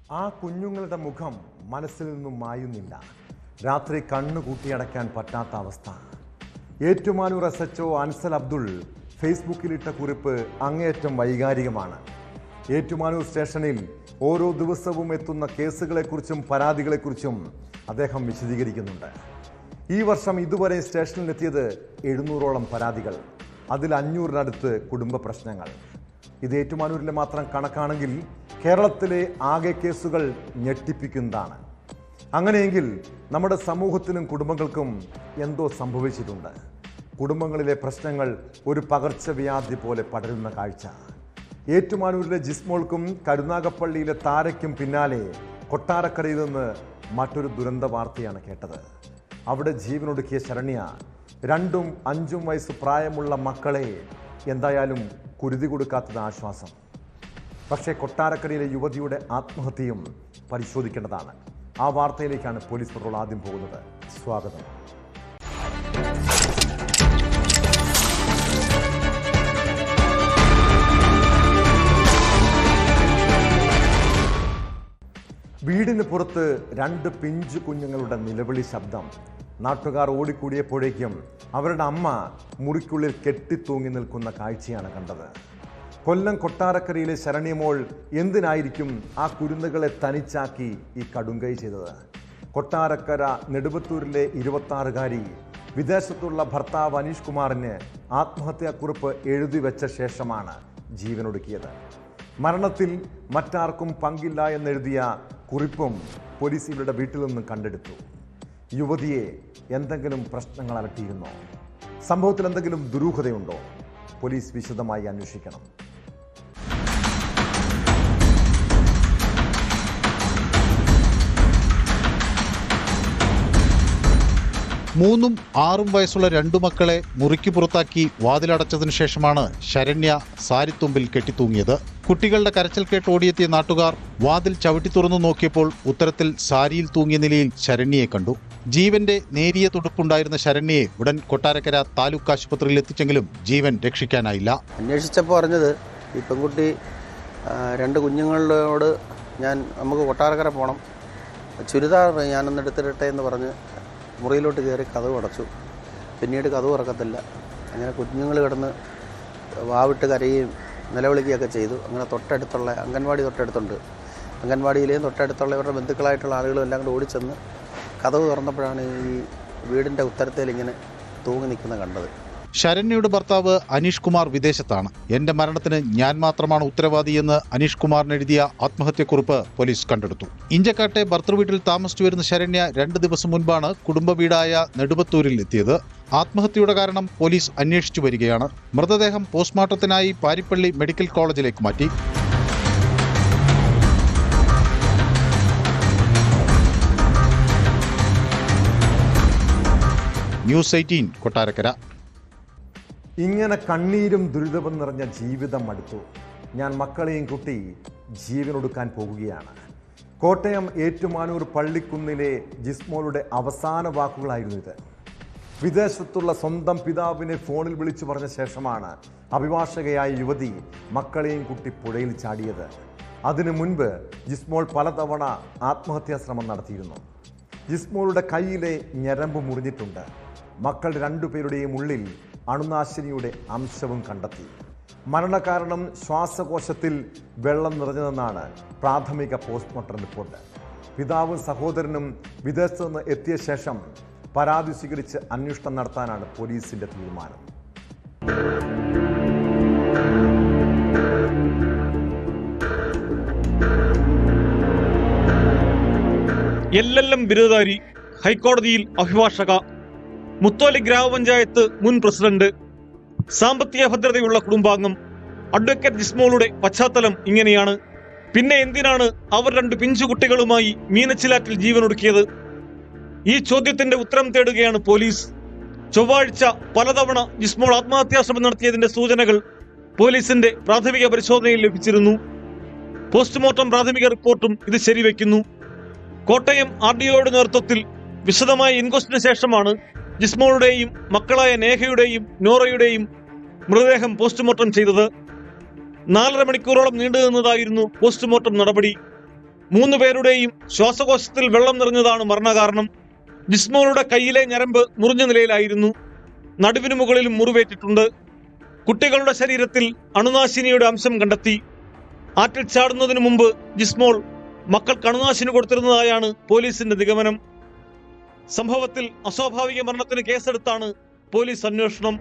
ആ കുഞ്ഞുങ്ങളുടെ മുഖം മനസ്സിൽ നിന്നും മായുന്നില്ല. രാത്രി കണ്ണു കൂട്ടിയടയ്ക്കാൻ പറ്റാത്ത അവസ്ഥ. ഏറ്റുമാനൂർ SHO അൻസൽ അബ്ദുൾ ഫേസ്ബുക്കിലിട്ട കുറിപ്പ് അങ്ങേയറ്റം വൈകാരികമാണ്. ഏറ്റുമാനൂർ സ്റ്റേഷനിൽ ഓരോ ദിവസവും എത്തുന്ന കേസുകളെക്കുറിച്ചും പരാതികളെക്കുറിച്ചും അദ്ദേഹം വിശദീകരിക്കുന്നുണ്ട്. ഈ വർഷം ഇതുവരെ സ്റ്റേഷനിലെത്തിയത് 700ഓളം പരാതികൾ, അതിൽ 500-നടുത്ത് കുടുംബ പ്രശ്നങ്ങൾ. ഇത് ഏറ്റുമാനൂരിലെ മാത്രം കണക്കാണെങ്കിൽ കേരളത്തിലെ ആകെ കേസുകൾ ഞെട്ടിപ്പിക്കുന്നതാണ്. അങ്ങനെയെങ്കിൽ നമ്മുടെ സമൂഹത്തിനും കുടുംബങ്ങൾക്കും എന്തോ സംഭവിച്ചിട്ടുണ്ട്. കുടുംബങ്ങളിലെ പ്രശ്നങ്ങൾ ഒരു പകർച്ചവ്യാധി പോലെ പടരുന്ന കാഴ്ച. ഏറ്റുമാനൂരിലെ ജിസ്മോൾക്കും കരുനാഗപ്പള്ളിയിലെ താരയ്ക്കും പിന്നാലെ കൊട്ടാരക്കരയിൽ നിന്ന് മറ്റൊരു ദുരന്ത വാർത്തയാണ് കേട്ടത്. അവിടെ ജീവനൊടുക്കിയ ശരണ്യ 2ഉം 5ഉം വയസ്സ് പ്രായമുള്ള മക്കളെ എന്തായാലും കുരുതി കൊടുക്കാത്തത് ആശ്വാസം. പക്ഷേ കൊട്ടാരക്കരയിലെ യുവതിയുടെ ആത്മഹത്യയും പരിശോധിക്കേണ്ടതാണ്. ആ വാർത്തയിലേക്കാണ് പോലീസ് പട്രോൾ ആദ്യം പോകുന്നത്. സ്വാഗതം. വീടിന് പുറത്ത് 2 പിഞ്ചു കുഞ്ഞുങ്ങളുടെ നിലവിളി ശബ്ദം. നാട്ടുകാർ ഓടിക്കൂടിയപ്പോഴേക്കും അവരുടെ അമ്മ മുറിക്കുള്ളിൽ കെട്ടിത്തൂങ്ങി നിൽക്കുന്ന കാഴ്ചയാണ് കണ്ടത്. കൊല്ലം കൊട്ടാരക്കരയിലെ ശരണ്യമോൾ എന്തിനായിരിക്കും ആ കുരുന്നുകളെ തനിച്ചാക്കി ഈ കടുങ്കൈ ചെയ്തത്? കൊട്ടാരക്കര നെടുവത്തൂരിലെ 26-കാരി വിദേശത്തുള്ള ഭർത്താവ് അനീഷ് കുമാറിന് ആത്മഹത്യാക്കുറിപ്പ് എഴുതി വെച്ച ശേഷമാണ് ജീവനൊടുക്കിയത്. മരണത്തിൽ മറ്റാർക്കും പങ്കില്ല എന്നെഴുതിയ കുറിപ്പും പോലീസ് ഇവരുടെ വീട്ടിൽ നിന്നും കണ്ടെടുത്തു. യുവതിയെ എന്തെങ്കിലും പ്രശ്നങ്ങൾ അലട്ടിയിരുന്നോ? സംഭവത്തിൽ എന്തെങ്കിലും ദുരൂഹതയുണ്ടോ? പോലീസ് വിശദമായി അന്വേഷിക്കണം. മൂന്നും 6ഉം വയസ്സുള്ള 2 മക്കളെ മുറിക്ക് പുറത്താക്കി വാതിലടച്ചതിനു ശേഷമാണ് ശരണ്യ സാരിത്തുമ്പിൽ കെട്ടിത്തൂങ്ങിയത്. കുട്ടികളുടെ കരച്ചിൽ കേട്ട് ഓടിയെത്തിയ നാട്ടുകാർ വാതിൽ ചവിട്ടി തുറന്നു നോക്കിയപ്പോൾ ഉത്തരത്തിൽ സാരിയിൽ തൂങ്ങിയ നിലയിൽ ശരണ്യയെ കണ്ടു. ജീവന്റെ നേരിയ തുടുപ്പുണ്ടായിരുന്ന ശരണ്യയെ ഉടൻ കൊട്ടാരക്കര താലൂക്ക് ആശുപത്രിയിൽ എത്തിച്ചെങ്കിലും ജീവൻ രക്ഷിക്കാനായില്ല. അന്വേഷിച്ചപ്പോൾ പറഞ്ഞത് ഈ പെൺകുട്ടി 2 കുഞ്ഞുങ്ങളോട് നമുക്ക് കൊട്ടാരക്കര പോകണം, ചുരിദാർ ഞാനൊന്ന് എടുത്തിട്ടെ എന്ന് പറഞ്ഞ് മുറിയിലോട്ട് കയറി കതവ് അടച്ചു. പിന്നീട് കതവ് തുറക്കത്തില്ല. അങ്ങനെ കുഞ്ഞുങ്ങൾ കിടന്ന് വാവിട്ട് കരയുകയും നിലവിളിക്കുകയൊക്കെ ചെയ്തു. അങ്ങനെ തൊട്ടടുത്തുള്ള അംഗൻവാടി തൊട്ടടുത്തുണ്ട്. അംഗൻവാടിയിലെയും തൊട്ടടുത്തുള്ളവരുടെ ബന്ധുക്കളായിട്ടുള്ള ആളുകളും എല്ലാം കൂടെ ഓടിച്ചെന്ന് കതവ് തുറന്നപ്പോഴാണ് ഈ വീടിൻ്റെ ഉത്തരത്തിൽ ഇങ്ങനെ തൂങ്ങി നിൽക്കുന്നത് കണ്ടത്. ശരണ്യയുടെ ഭർത്താവ് അനീഷ് കുമാർ വിദേശത്താണ്. എന്റെ മരണത്തിന് ഞാൻ മാത്രമാണ് ഉത്തരവാദിയെന്ന് അനീഷ് കുമാറിന് എഴുതിയ ആത്മഹത്യക്കുറിപ്പ് പോലീസ് കണ്ടെടുത്തു. ഇഞ്ചക്കാട്ടെ ഭർത്തൃവീട്ടിൽ താമസിച്ചു വരുന്ന ശരണ്യ 2 ദിവസം മുൻപാണ് കുടുംബ വീടായ നെടുവത്തൂരിൽ എത്തിയത്. ആത്മഹത്യയുടെ കാരണം പോലീസ് അന്വേഷിച്ചു വരികയാണ്. മൃതദേഹം പോസ്റ്റ്മോർട്ടത്തിനായി പാരിപ്പള്ളി മെഡിക്കൽ കോളേജിലേക്ക് മാറ്റി. ന്യൂസ് 18 കൊട്ടാരക്കര. ഇങ്ങനെ കണ്ണീരും ദുരിതവും നിറഞ്ഞ ജീവിതം മടുത്തു. ഞാൻ മക്കളെയും കുട്ടി ജീവനൊടുക്കാൻ പോകുകയാണ്. കോട്ടയം ഏറ്റുമാനൂർ പള്ളിക്കുന്നിലെ ജിസ്മോളുടെ അവസാന വാക്കുകളായിരുന്നു ഇത്. വിദേശത്തുള്ള സ്വന്തം പിതാവിനെ ഫോണിൽ വിളിച്ചു പറഞ്ഞ ശേഷമാണ് അഭിഭാഷകയായ യുവതി മക്കളെയും കുട്ടി പുഴയിൽ ചാടിയത്. അതിനു മുൻപ് ജിസ്മോൾ പലതവണ ആത്മഹത്യാശ്രമം നടത്തിയിരുന്നു. ജിസ്മോളുടെ കയ്യിലെ ഞരമ്പ് മുറിഞ്ഞിട്ടുണ്ട്. മക്കൾ 2 പേരുടെയും ഉള്ളിൽ അണുനാശിനിയുടെ അംശവും കണ്ടെത്തി. മരണകാരണം ശ്വാസകോശത്തിൽ വെള്ളം നിറഞ്ഞതെന്നാണ് പ്രാഥമിക പോസ്റ്റ്മോർട്ടം റിപ്പോർട്ട്. പിതാവും സഹോദരനും വിദേശത്ത് നിന്ന് എത്തിയ ശേഷം പരാതി സ്വീകരിച്ച് അന്വേഷണം നടത്താനാണ് പോലീസിന്റെ തീരുമാനം. LLM ബിരുദധാരി, ഹൈക്കോടതിയിൽ അഭിഭാഷക, മുത്തോലി ഗ്രാമപഞ്ചായത്ത് മുൻ പ്രസിഡന്റ്, സാമ്പത്തിക ഭദ്രതയുള്ള കുടുംബാംഗം അഡ്വക്കേറ്റ് ജിസ്മോളുടെ പശ്ചാത്തലം ഇങ്ങനെയാണ്. പിന്നെ എന്തിനാണ് അവർ 2 പിഞ്ചുകുട്ടികളുമായി മീനച്ചിലാറ്റിൽ ജീവനൊടുക്കിയത്? ഈ ചോദ്യത്തിന്റെ ഉത്തരം തേടുകയാണ് പോലീസ്. ചൊവ്വാഴ്ച പലതവണ ജിസ്മോൾ ആത്മഹത്യാശ്രമം നടത്തിയതിന്റെ സൂചനകൾ പോലീസിന്റെ പ്രാഥമിക പരിശോധനയിൽ ലഭിച്ചിരുന്നു. പോസ്റ്റ്മോർട്ടം പ്രാഥമിക റിപ്പോർട്ടും ഇത് ശരിവെക്കുന്നു. കോട്ടയം RDOയുടെ നേതൃത്വത്തിൽ വിശദമായ ഇൻക്വസ്റ്റിന് ശേഷമാണ് ജിസ്മോളുടെയും മക്കളായ നേഹയുടെയും നോറയുടെയും മൃതദേഹം പോസ്റ്റ്മോർട്ടം ചെയ്തത്. 4.5 മണിക്കൂറോളം നീണ്ടു നിന്നതായിരുന്നു പോസ്റ്റ്മോർട്ടം നടപടി. 3 പേരുടെയും ശ്വാസകോശത്തിൽ വെള്ളം നിറഞ്ഞതാണ് മരണകാരണം. ജിസ്മോളുടെ കയ്യിലെ ഞരമ്പ് മുറിഞ്ഞ നിലയിലായിരുന്നു. നടുവിന് മുകളിലും മുറിവേറ്റിട്ടുണ്ട്. കുട്ടികളുടെ ശരീരത്തിൽ അണുനാശിനിയുടെ അംശം കണ്ടെത്തി. ആറ്റിൽ ചാടുന്നതിന് മുമ്പ് ജിസ്മോൾ മക്കൾക്ക് അണുനാശിനി കൊടുത്തിരുന്നതായാണ് പോലീസിന്റെ നിഗമനം. സംഭവത്തിൽ അസ്വാഭാവിക മരണത്തിന് കേസെടുത്താണ് പോലീസ് അന്വേഷണം.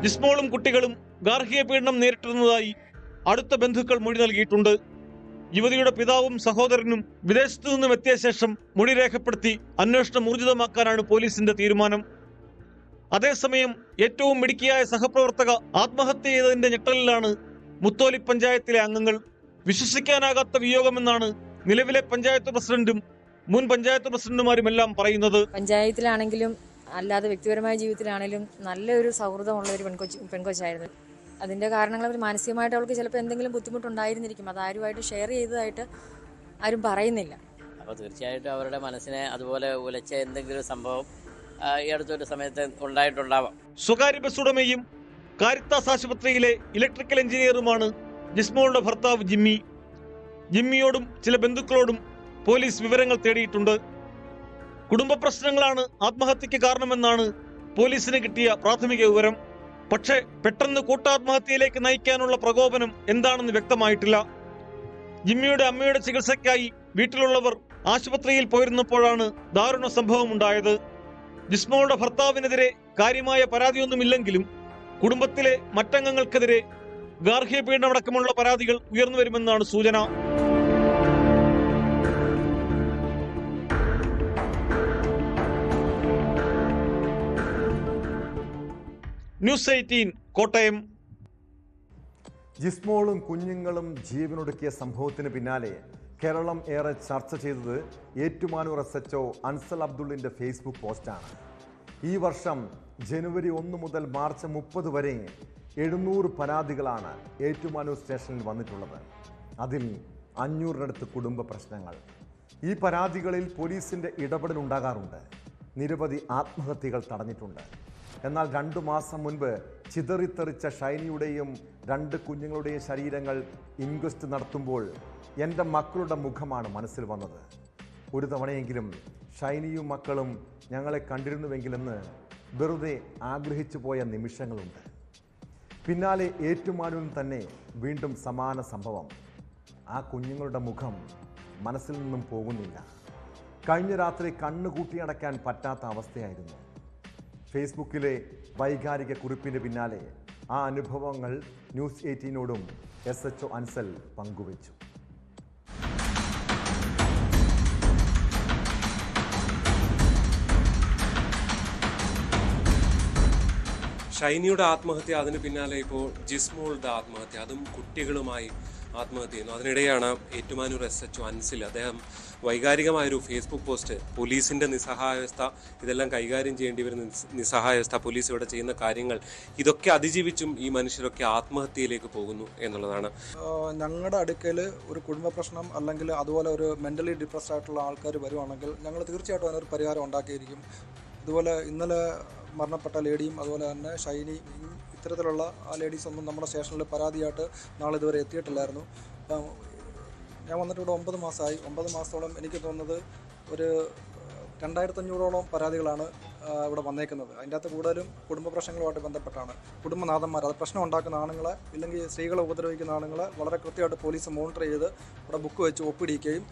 ജിസ്മോളും കുട്ടികളും ഗാർഹിക പീഡനം നേരിട്ടിരുന്നതായി അടുത്ത ബന്ധുക്കൾ മൊഴി നൽകിയിട്ടുണ്ട്. യുവതിയുടെ പിതാവും സഹോദരനും വിദേശത്തു നിന്നും എത്തിയ ശേഷം മൊഴി രേഖപ്പെടുത്തി അന്വേഷണം ഊർജിതമാക്കാനാണ് പോലീസിന്റെ തീരുമാനം. അതേസമയം ഏറ്റവും മിടുക്കിയായ സഹപ്രവർത്തക ആത്മഹത്യ ചെയ്തതിന്റെ ഞെട്ടലിലാണ് മുത്തോലി പഞ്ചായത്തിലെ അംഗങ്ങൾ. വിശ്വസിക്കാനാകാത്ത വിയോഗമെന്നാണ് നിലവിലെ പഞ്ചായത്ത് പ്രസിഡന്റും മുൻ പഞ്ചായത്ത് പ്രസിഡന്റുമാരുമെല്ലാം പറയുന്നത്. പഞ്ചായത്തിലാണെങ്കിലും അല്ലാതെ വ്യക്തിപരമായ ജീവിതത്തിലാണെങ്കിലും നല്ലൊരു സൗഹൃദമുള്ള ഒരു പെൺകൊച്ചായിരുന്നു. അതിൻ്റെ കാരണങ്ങൾ അവർ മാനസികമായിട്ട് അവൾക്ക് ചിലപ്പോൾ എന്തെങ്കിലും ബുദ്ധിമുട്ടുണ്ടായിരുന്നിരിക്കും. അത് ആരുമായിട്ട് ഷെയർ ചെയ്തതായിട്ട് ആരും പറയുന്നില്ല. അപ്പോൾ തീർച്ചയായിട്ടും അവരുടെ മനസ്സിനെ അതുപോലെ ഉലച്ച എന്തെങ്കിലും സംഭവം ഈ അടുത്തൊരു സമയത്ത് ഉണ്ടായിട്ടുണ്ടാവാം. സ്വകാര്യ ബസ് ഉടമയും കാരിത്താസ് ആശുപത്രിയിലെ ഇലക്ട്രിക്കൽ എഞ്ചിനീയറുമാണ് ജിസ്മോളുടെ ഭർത്താവ് ജിമ്മി. ജിമ്മിയോടും ചില ബന്ധുക്കളോടും പോലീസ് വിവരങ്ങൾ തേടിയിട്ടുണ്ട്. കുടുംബ പ്രശ്നങ്ങളാണ് ആത്മഹത്യക്ക് കാരണമെന്നാണ് പോലീസിന് കിട്ടിയ പ്രാഥമിക വിവരം. പക്ഷേ പെട്ടെന്ന് കൂട്ടാത്മഹത്യയിലേക്ക് നയിക്കാനുള്ള പ്രകോപനം എന്താണെന്ന് വ്യക്തമായിട്ടില്ല. ജിമ്മിയുടെ അമ്മയുടെ ചികിത്സയ്ക്കായി വീട്ടിലുള്ളവർ ആശുപത്രിയിൽ പോയിരുന്നപ്പോഴാണ് ദാരുണ സംഭവം ഉണ്ടായത്. ജിസ്മോളുടെ ഭർത്താവിനെതിരെ കാര്യമായ പരാതിയൊന്നുമില്ലെങ്കിലും കുടുംബത്തിലെ മറ്റംഗങ്ങൾക്കെതിരെ ഗാർഹിക പീഡനമടക്കമുള്ള പരാതികൾ ഉയർന്നു വരുമെന്നാണ് സൂചന. ന്യൂസ് 18 കോട്ടയം. ജിസ്മോളും കുഞ്ഞുങ്ങളും ജീവനൊടുക്കിയ സംഭവത്തിന് പിന്നാലെ കേരളം ഏറെ ചർച്ച ചെയ്തത് ഏറ്റുമാനൂർ SHO അൻസൽ അബ്ദുള്ളിൻ്റെ ഫേസ്ബുക്ക് പോസ്റ്റാണ്. ഈ വർഷം ജനുവരി 1 മുതൽ മാർച്ച് 30 വരെ 700 പരാതികളാണ് ഏറ്റുമാനൂർ സ്റ്റേഷനിൽ വന്നിട്ടുള്ളത്. അതിൽ 500-നടുത്ത് കുടുംബ പ്രശ്നങ്ങൾ. ഈ പരാതികളിൽ പോലീസിൻ്റെ ഇടപെടലുണ്ടാകാറുണ്ട്. നിരവധി ആത്മഹത്യകൾ തടഞ്ഞിട്ടുണ്ട്. എന്നാൽ 2 മാസം മുൻപ് ചിതറിത്തെറിച്ച ഷൈനിയുടെയും 2 കുഞ്ഞുങ്ങളുടെയും ശരീരങ്ങൾ ഇൻക്വസ്റ്റ് നടത്തുമ്പോൾ എൻ്റെ മക്കളുടെ മുഖമാണ് മനസ്സിൽ വന്നത്. ഒരു തവണയെങ്കിലും ഷൈനിയും മക്കളും ഞങ്ങളെ കണ്ടിരുന്നുവെങ്കിലെന്ന് വെറുതെ ആഗ്രഹിച്ചു പോയ നിമിഷങ്ങളുണ്ട്. പിന്നാലെ ഏറ്റുമാനൂരിൽ തന്നെ വീണ്ടും സമാന സംഭവം. ആ കുഞ്ഞുങ്ങളുടെ മുഖം മനസ്സിൽ നിന്നും പോകുന്നില്ല. കഴിഞ്ഞ രാത്രി കണ്ണുകൂട്ടിയടക്കാൻ പറ്റാത്ത അവസ്ഥയായിരുന്നു. ഫേസ്ബുക്കിലെ വൈകാരിക കുറിപ്പിന് പിന്നാലെ ആ അനുഭവങ്ങൾ ന്യൂസ് 18നോടും SHO അൻസൽ പങ്കുവച്ചു. ഷൈനിയുടെ ആത്മഹത്യ, അതിന് പിന്നാലെ ഇപ്പോൾ ജിസ്മോളുടെ ആത്മഹത്യ, അതും കുട്ടികളുമായി ആത്മഹത്യ ചെയ്യുന്നു. അതിനിടെയാണ് ഏറ്റുമാനൂർ SHO അൻസിൽ അദ്ദേഹം വൈകാരികമായൊരു ഫേസ്ബുക്ക് പോസ്റ്റ്, പോലീസിൻ്റെ നിസ്സഹായാവസ്ഥ, ഇതെല്ലാം കൈകാര്യം ചെയ്യേണ്ടി വരുന്ന നിസ്സഹായാവസ്ഥ, പോലീസ് ഇവിടെ ചെയ്യുന്ന കാര്യങ്ങൾ, ഇതൊക്കെ അതിജീവിച്ചും ഈ മനുഷ്യരൊക്കെ ആത്മഹത്യയിലേക്ക് പോകുന്നു എന്നുള്ളതാണ്. ഞങ്ങളുടെ അടുക്കൽ ഒരു കുടുംബ പ്രശ്നം അല്ലെങ്കിൽ അതുപോലെ ഒരു മെൻ്റലി ഡിപ്രസ്ഡ് ആയിട്ടുള്ള ആൾക്കാർ വരുവാണെങ്കിൽ ഞങ്ങൾ തീർച്ചയായിട്ടും അതിനൊരു പരിഹാരം ഉണ്ടാക്കിയിരിക്കും. ഇതുപോലെ ഇന്നലെ മരണപ്പെട്ട ലേഡിയും അതുപോലെ തന്നെ ഷൈനി, ഇത്തരത്തിലുള്ള ആ ലേഡീസൊന്നും നമ്മുടെ സ്റ്റേഷനിൽ പരാതിയായിട്ട് നാളെ ഇതുവരെ എത്തിയിട്ടില്ലായിരുന്നു. അപ്പം ഞാൻ വന്നിട്ട് ഇവിടെ 9 മാസമായി. 9 മാസത്തോളം എനിക്ക് തോന്നുന്നത് ഒരു 2500ഓളം പരാതികളാണ് ഇവിടെ വന്നേക്കുന്നത്. അതിൻ്റെ അകത്ത് കൂടുതലും കുടുംബ പ്രശ്നങ്ങളുമായിട്ട് ബന്ധപ്പെട്ടാണ്. കുടുംബനാഥന്മാർ, അത് പ്രശ്നം ഉണ്ടാക്കുന്ന ആണുങ്ങളെ ഇല്ലെങ്കിൽ സ്ത്രീകളെ ഉപദ്രവിക്കുന്ന ആണുങ്ങളെ വളരെ കൃത്യമായിട്ട് പോലീസ് മോണിറ്റർ ചെയ്ത് ഇവിടെ ബുക്ക് വെച്ച് ഒപ്പിടിക്കുകയും,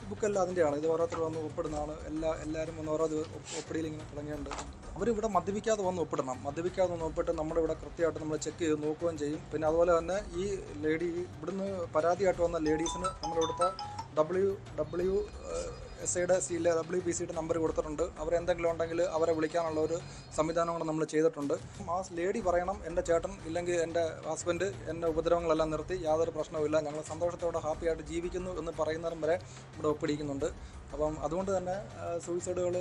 ബുക്കെല്ലാം അതിൻ്റെയാണ്, ഇത് ഓരോരുത്തർ വന്ന് ഒപ്പിടുന്നതാണ്. എല്ലാവരും വന്ന് ഓരോ ഒപ്പിടിയിൽ ഇങ്ങനെ തുടങ്ങിയുണ്ട്. അവരിവിടെ മദ്യപിക്കാതെ വന്ന് ഒപ്പിടണം. മദ്യപിക്കാതെ വന്ന് ഒപ്പിട്ട് നമ്മുടെ ഇവിടെ കൃത്യമായിട്ട് നമ്മൾ ചെക്ക് ചെയ്ത് നോക്കുകയും ചെയ്യും. പിന്നെ അതുപോലെ തന്നെ ഈ ലേഡി ഇവിടുന്ന് പരാതിയായിട്ട് വന്ന ലേഡീസിന് നമ്മളിവിടുത്തെ WBCയുടെ WBCയുടെ നമ്പർ കൊടുത്തിട്ടുണ്ട്. അവരെന്തെങ്കിലും ഉണ്ടെങ്കിൽ അവരെ വിളിക്കാനുള്ള ഒരു സംവിധാനം കൂടെ നമ്മൾ ചെയ്തിട്ടുണ്ട്. ആ ലേഡി പറയണം, എൻ്റെ ചേട്ടൻ ഇല്ലെങ്കിൽ എൻ്റെ ഹസ്ബൻഡ് എൻ്റെ ഉപദ്രവങ്ങളെല്ലാം നിർത്തി, യാതൊരു പ്രശ്നവുമില്ല, ഞങ്ങൾ സന്തോഷത്തോടെ ഹാപ്പിയായിട്ട് ജീവിക്കുന്നു എന്ന് പറയുന്നവരും വരെ ഇവിടെ ഒപ്പിടിക്കുന്നുണ്ട്. അപ്പം അതുകൊണ്ട് തന്നെ സൂയിസൈഡുകൾ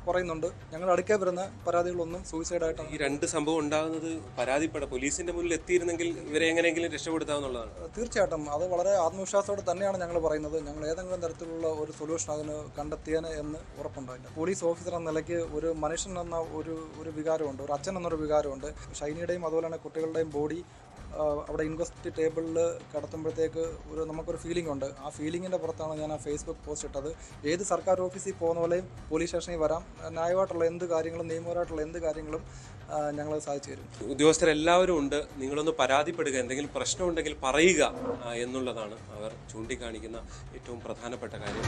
കുറയുന്നുണ്ട്. ഞങ്ങളുടെ അടുക്കൽ വരുന്ന പരാതികളൊന്നും സൂയിസൈഡായിട്ടാണ്. ഈ 2 സംഭവം ഉണ്ടാകുന്നത് പോലീസിന്റെ മുന്നിൽ എത്തിയിരുന്നെങ്കിൽ ഇവരെ എങ്ങനെയെങ്കിലും രക്ഷപ്പെടുത്താവുന്നതാണ്. തീർച്ചയായിട്ടും അത് വളരെ ആത്മവിശ്വാസത്തോടെ തന്നെയാണ് ഞങ്ങൾ പറയുന്നത്. ഞങ്ങൾ ഏതെങ്കിലും തരത്തിലുള്ള ഒരു സൊല്യൂഷൻ അതിന് കണ്ടെത്തിയേനെ എന്ന് ഉറപ്പുണ്ടായില്ല. പോലീസ് ഓഫീസർ എന്ന നിലയ്ക്ക് ഒരു മനുഷ്യൻ എന്ന ഒരു വികാരമുണ്ട്, ഒരു അച്ഛൻ എന്നൊരു വികാരമുണ്ട്. ഷൈനിയുടെയും അതുപോലെ തന്നെ കുട്ടികളുടെയും ബോഡി അവിടെ ഇൻക്വസ്റ്റ് ടേബിളിൽ കിടത്തുമ്പോഴത്തേക്ക് നമുക്കൊരു ഫീലിംഗ് ഉണ്ട്. ആ ഫീലിങ്ങിൻ്റെ പുറത്താണ് ഞാൻ ആ ഫേസ്ബുക്ക് പോസ്റ്റ് ഇട്ടത്. ഏത് സർക്കാർ ഓഫീസിൽ പോകുന്ന പോലെയും പോലീസ് സ്റ്റേഷനിൽ വരാം, ന്യായമായിട്ടുള്ള എന്ത് കാര്യങ്ങളും നിയമപരമായിട്ടുള്ള എന്ത് കാര്യങ്ങളും ഞങ്ങൾ സാധിച്ചു തരും. ഉദ്യോഗസ്ഥരെല്ലാവരും ഉണ്ട്. നിങ്ങളൊന്ന് പരാതിപ്പെടുക, എന്തെങ്കിലും പ്രശ്നമുണ്ടെങ്കിൽ പറയുക എന്നുള്ളതാണ് അവർ ചൂണ്ടിക്കാണിക്കുന്ന ഏറ്റവും പ്രധാനപ്പെട്ട കാര്യം.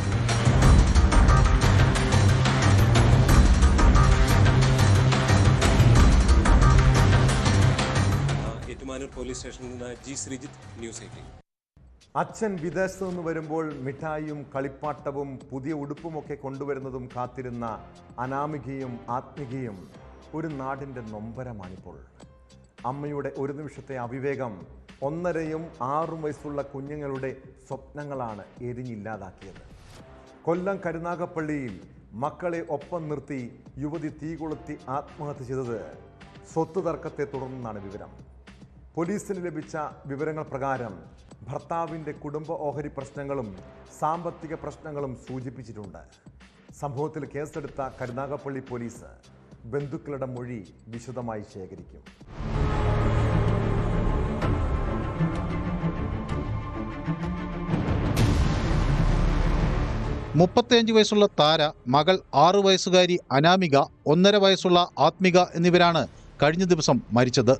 ഏറ്റുമാനൂർ പോലീസ് സ്റ്റേഷനിൽ നിന്ന് ജി ശ്രീജിത്ത്, ന്യൂസ് 18. അച്ഛൻ വിദേശത്തു നിന്ന് വരുമ്പോൾ മിഠായിയും കളിപ്പാട്ടവും പുതിയ ഉടുപ്പുമൊക്കെ കൊണ്ടുവരുന്നതും കാത്തിരുന്ന അനാമികയും ആത്മികയും ഒരു നാടിൻ്റെ നൊമ്പരമാണിപ്പോൾ. അമ്മയുടെ ഒരു നിമിഷത്തെ അവിവേകം 1.5യും 6 വയസ്സുള്ള കുഞ്ഞുങ്ങളുടെ സ്വപ്നങ്ങളാണ് എരിഞ്ഞില്ലാതാക്കിയത്. കൊല്ലം കരുനാഗപ്പള്ളിയിൽ മക്കളെ ഒപ്പം നിർത്തി യുവതി തീ കൊളുത്തി ആത്മഹത്യ ചെയ്തത് സ്വത്ത് തർക്കത്തെ തുടർന്നാണ് വിവരം. പോലീസിന് ലഭിച്ച വിവരങ്ങൾ പ്രകാരം ഭർത്താവിൻ്റെ കുടുംബ ഓഹരി പ്രശ്നങ്ങളും സാമ്പത്തിക പ്രശ്നങ്ങളും സൂചിപ്പിച്ചിട്ടുണ്ട്. സംഭവത്തിൽ കേസെടുത്ത കരുനാഗപ്പള്ളി പോലീസ് ബന്ധുക്കളുടെ മൊഴി വിശദമായി ശേഖരിക്കും. 35 വയസ്സുള്ള താര, മകൾ 6 വയസ്സുകാരി അനാമിക, 1.5 വയസ്സുള്ള ആത്മിക എന്നിവരാണ് കഴിഞ്ഞ ദിവസം മരിച്ചത്.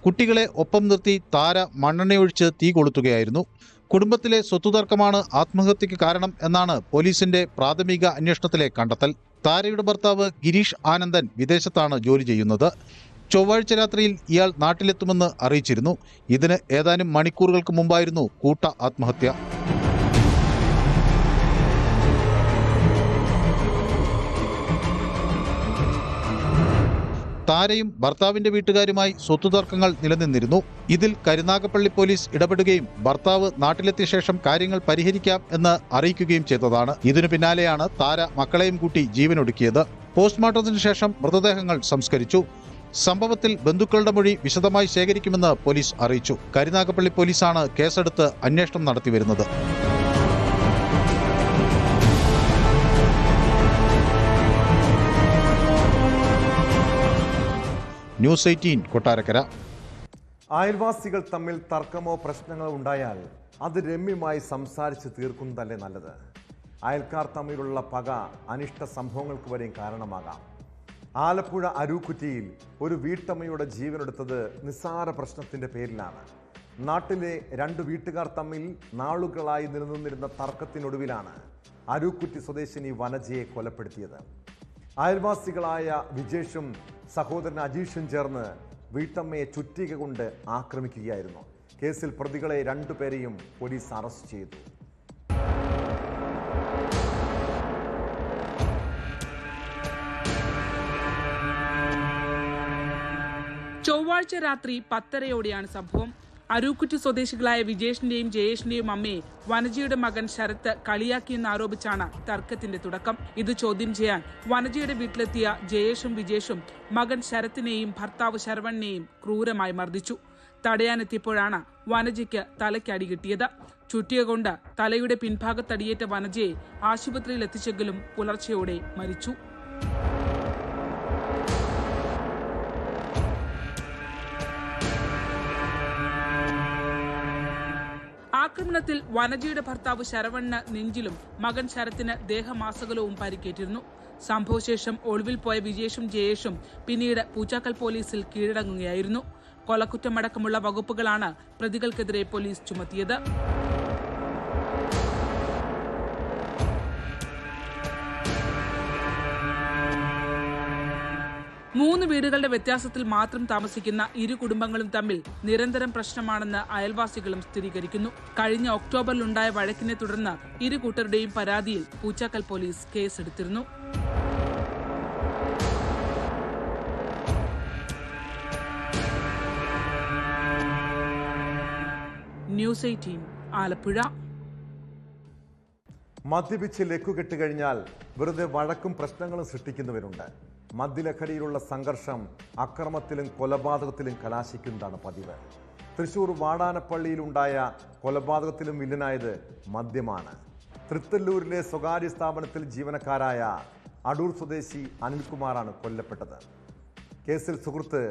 കുട്ടികളെ ഒപ്പം നിർത്തി താര മണ്ണെണ്ണയൊഴിച്ച് തീ കൊളുത്തുകയായിരുന്നു. കുടുംബത്തിലെ സ്വത്തുതർക്കമാണ് ആത്മഹത്യക്ക് കാരണം എന്നാണ് പോലീസിന്റെ പ്രാഥമിക അന്വേഷണത്തിലെ കണ്ടെത്തൽ. താരയുടെ ഭർത്താവ് ഗിരീഷ് ആനന്ദൻ വിദേശത്താണ് ജോലി ചെയ്യുന്നത്. ചൊവ്വാഴ്ച രാത്രിയിൽ ഇയാൾ നാട്ടിലെത്തുമെന്ന് അറിയിച്ചിരുന്നു. ഇതിന് ഏതാനും മണിക്കൂറുകൾക്ക് മുമ്പായിരുന്നു കൂട്ട ആത്മഹത്യ. താരയും ഭർത്താവിന്റെ വീട്ടുകാരുമായി സ്വത്തുതർക്കങ്ങൾ നിലനിന്നിരുന്നു. ഇതിൽ കരുനാഗപ്പള്ളി പോലീസ് ഇടപെടുകയും ഭർത്താവ് നാട്ടിലെത്തിയ ശേഷം കാര്യങ്ങൾ പരിഹരിക്കാം എന്ന് അറിയിക്കുകയും ചെയ്തതാണ്. ഇതിനു പിന്നാലെയാണ് താര മക്കളെയും കൂട്ടി ജീവനൊടുക്കിയത്. പോസ്റ്റ്മോർട്ടത്തിന് ശേഷം മൃതദേഹങ്ങൾ സംസ്കരിച്ചു. സംഭവത്തിൽ ബന്ധുക്കളുടെ മൊഴി വിശദമായി ശേഖരിക്കുമെന്ന് പോലീസ് അറിയിച്ചു. കരുനാഗപ്പള്ളി പോലീസാണ് കേസെടുത്ത് അന്വേഷണം നടത്തിവരുന്നത്. ന്യൂസ് 18 കൊട്ടാരക്കര. അയൽവാസികൾ തമ്മിൽ തർക്കമോ പ്രശ്നങ്ങളോ ഉണ്ടായാൽ അത് രമ്യമായി സംസാരിച്ച് തീർക്കുന്നതല്ലേ നല്ലത്. അയൽക്കാർ തമ്മിലുള്ള പക അനിഷ്ട സംഭവങ്ങൾക്ക് വരെയും കാരണമാകാം. ആലപ്പുഴ അരൂക്കുറ്റിയിൽ ഒരു വീട്ടമ്മയുടെ ജീവനെടുത്തത് നിസ്സാര പ്രശ്നത്തിൻ്റെ പേരിലാണ്. നാട്ടിലെ 2 വീട്ടുകാർ തമ്മിൽ നാളുകളായി നിലനിന്നിരുന്ന തർക്കത്തിനൊടുവിലാണ് അരൂക്കുറ്റി സ്വദേശിനി വനജയെ കൊലപ്പെടുത്തിയത്. അയൽവാസികളായ വിജേഷും സഹോദരൻ അജീഷും ചേർന്ന് വീട്ടമ്മയെ ചുറ്റിക കൊണ്ട് ആക്രമിക്കുകയായിരുന്നു. കേസിൽ പ്രതികളെ 2 പേരെയും പോലീസ് അറസ്റ്റ് ചെയ്തു. ചൊവ്വാഴ്ച രാത്രി 10:30 സംഭവം. അരൂക്കുറ്റി സ്വദേശികളായ വിജേഷിന്റെയും ജയേഷിന്റെയും അമ്മയെ വനജയുടെ മകൻ ശരത്ത് കളിയാക്കിയെന്ന് ആരോപിച്ചാണ് തർക്കത്തിന്റെ തുടക്കം. ഇത് ചോദ്യം ചെയ്യാൻ വനജയുടെ വീട്ടിലെത്തിയ ജയേഷും വിജേഷും മകൻ ശരത്തിനെയും ഭർത്താവ് ശരവണിനെയും ക്രൂരമായി മർദ്ദിച്ചു. തടയാനെത്തിയപ്പോഴാണ് വനജയ്ക്ക് തലയ്ക്കടി കിട്ടിയത്. ചുറ്റിക കൊണ്ട് തലയുടെ പിൻഭാഗത്തടിയേറ്റ വനജയെ ആശുപത്രിയിൽ എത്തിച്ചെങ്കിലും പുലർച്ചെയോടെ മരിച്ചു. ആക്രമണത്തിൽ വനജയുടെ ഭർത്താവ് ശരവണിന് നെഞ്ചിലും മകൻ ശരത്തിന് ദേഹമാസകലവും പരിക്കേറ്റിരുന്നു. സംഭവശേഷം ഒളിവിൽ പോയ വിജേഷും ജയേഷും പിന്നീട് പൂച്ചാക്കൽ പോലീസിൽ കീഴടങ്ങുകയായിരുന്നു. കൊലക്കുറ്റമടക്കമുള്ള വകുപ്പുകളാണ് പ്രതികൾക്കെതിരെ പോലീസ് ചുമത്തിയത്. മൂന്ന് വീടുകളുടെ വ്യത്യാസത്തിൽ മാത്രം താമസിക്കുന്ന ഇരു കുടുംബങ്ങളും തമ്മിൽ നിരന്തരം പ്രശ്നമാണെന്ന് അയൽവാസികളും സ്ഥിരീകരിക്കുന്നു. കഴിഞ്ഞ ഒക്ടോബറിലുണ്ടായ വഴക്കിനെ തുടർന്ന് ഇരു കൂട്ടരുടെയും പരാതിയിൽ പൂച്ചാക്കൽ പോലീസ് കേസെടുത്തിരുന്നു. ന്യൂസ് 18 ആലപ്പുഴ. മദ്യപിച്ച് ലക്കുകെട്ട് കഴിഞ്ഞാൽ വെറുതെ വഴക്കും പ്രശ്നങ്ങളും സൃഷ്ടിക്കുന്നവരുണ്ട്. മദ്യലഹരിയിലുള്ള സംഘർഷം അക്രമത്തിലും കൊലപാതകത്തിലും കലാശിക്കുന്നതാണ് പതിവ്. തൃശൂർ വാടാനപ്പള്ളിയിലുണ്ടായ കൊലപാതകത്തിലും വില്ലനായത് മദ്യമാണ്. തൃത്തല്ലൂരിലെ സ്വകാര്യ സ്ഥാപനത്തിൽ ജീവനക്കാരായ അടൂർ സ്വദേശി അനിൽകുമാറാണ് കൊല്ലപ്പെട്ടത്. കേസിൽ സുഹൃത്ത്